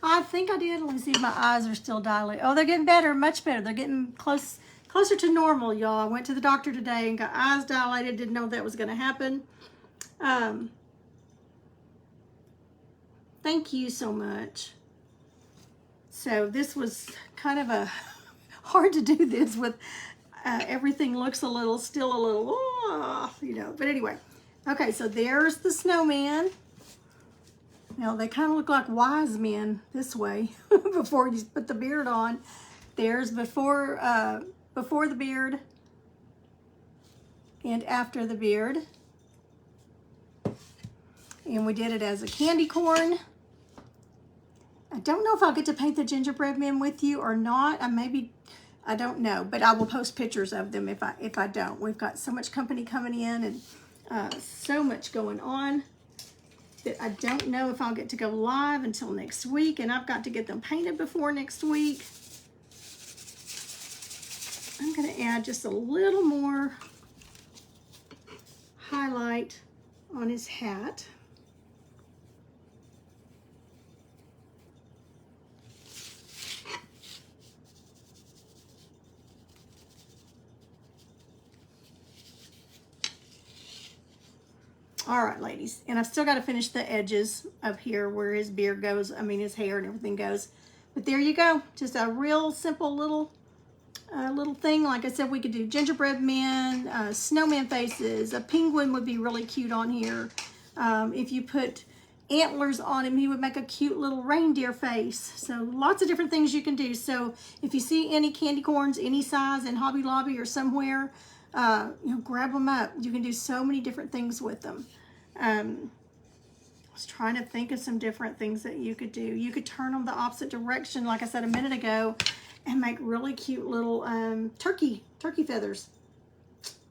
I think I did. Let me see if my eyes are still dilated. Oh, they're getting better, much better. They're getting closer to normal, y'all. I went to the doctor today and got eyes dilated. Didn't know that was going to happen. Thank you so much. So this was kind of a hard to do this with everything looks still a little, you know. But anyway, okay, so there's the snowman. Now they kind of look like wise men this way before you put the beard on. There's before the beard and after the beard. And we did it as a candy corn. I don't know if I'll get to paint the gingerbread men with you or not. I don't know, but I will post pictures of them if I don't. We've got so much company coming in and so much going on that I don't know if I'll get to go live until next week, and I've got to get them painted before next week. I'm going to add just a little more highlight on his hat. All right, ladies, and I've still got to finish the edges up here where his beard goes, his hair and everything goes. But there you go, just a real simple little thing. Like I said, we could do gingerbread men, snowman faces. A penguin would be really cute on here. If you put antlers on him, he would make a cute little reindeer face. So lots of different things you can do. So if you see any candy corns, any size in Hobby Lobby or somewhere, grab them up. You can do so many different things with them. I was trying to think of some different things that you could do. You could turn them the opposite direction, like I said a minute ago, and make really cute little turkey feathers.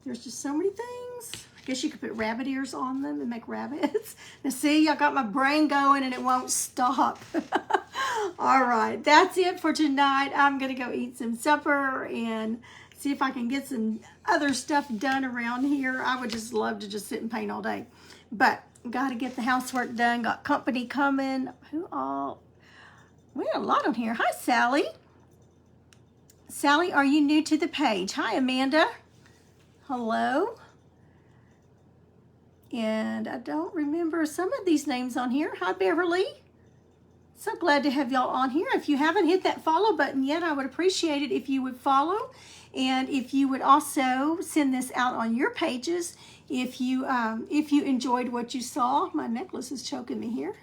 There's just so many things. I guess you could put rabbit ears on them and make rabbits. Now see, I got my brain going and it won't stop. All right, that's it for tonight. I'm gonna go eat some supper and see if I can get some other stuff done around here. I would just love to just sit and paint all day. But got to get the housework done. Got company coming. We got a lot on here. Hi, Sally. Sally, are you new to the page? Hi, Amanda. Hello. And I don't remember some of these names on here. Hi, Beverly. So glad to have y'all on here. If you haven't hit that follow button yet, I would appreciate it if you would follow. And if you would also send this out on your pages if you enjoyed what you saw. My necklace is choking me here.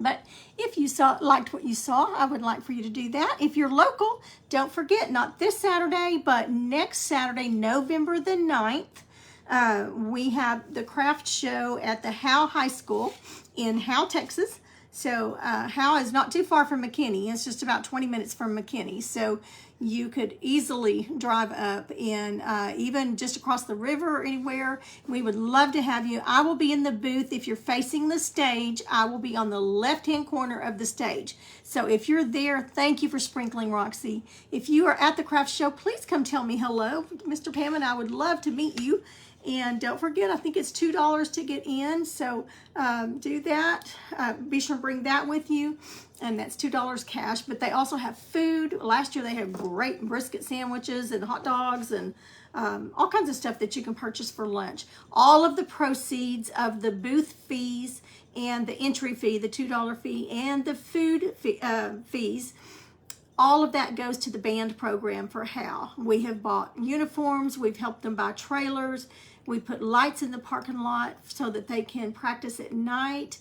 But if you liked what you saw, I would like for you to do that. If you're local, don't forget, not this Saturday, but next Saturday, November the 9th, we have the craft show at the Howe High School in Howe, Texas. So Howe is not too far from McKinney. It's just about 20 minutes from McKinney. So you could easily drive up and even just across the river or anywhere. We would love to have you. I will be in the booth. If you're facing the stage, I will be on the left-hand corner of the stage. So if you're there, thank you for sprinkling, Roxy. If you are at the craft show, please come tell me hello. Mr. Pam and I would love to meet you. And don't forget, I think it's $2 to get in. So do that. Be sure to bring that with you. And that's $2 cash. But they also have food. Last year they had great brisket sandwiches and hot dogs and all kinds of stuff that you can purchase for lunch. All of the proceeds of the booth fees and the entry fee, the $2 fee, and the food fees, all of that goes to the band program for Howe. We have bought uniforms. We've helped them buy trailers. We put lights in the parking lot so that they can practice at night.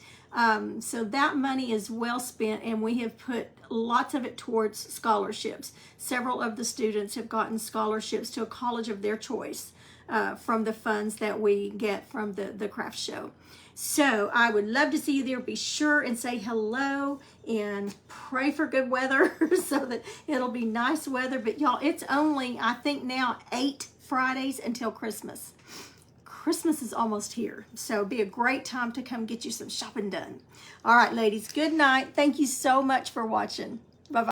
So that money is well spent, and we have put lots of it towards scholarships. Several of the students have gotten scholarships to a college of their choice from the funds that we get from the craft show. So I would love to see you there. Be sure and say hello and pray for good weather so that it'll be nice weather. But y'all, it's only, I think now, 8 Fridays until Christmas. Christmas is almost here. So it'll be a great time to come get you some shopping done. All right, ladies, good night. Thank you so much for watching. Bye-bye.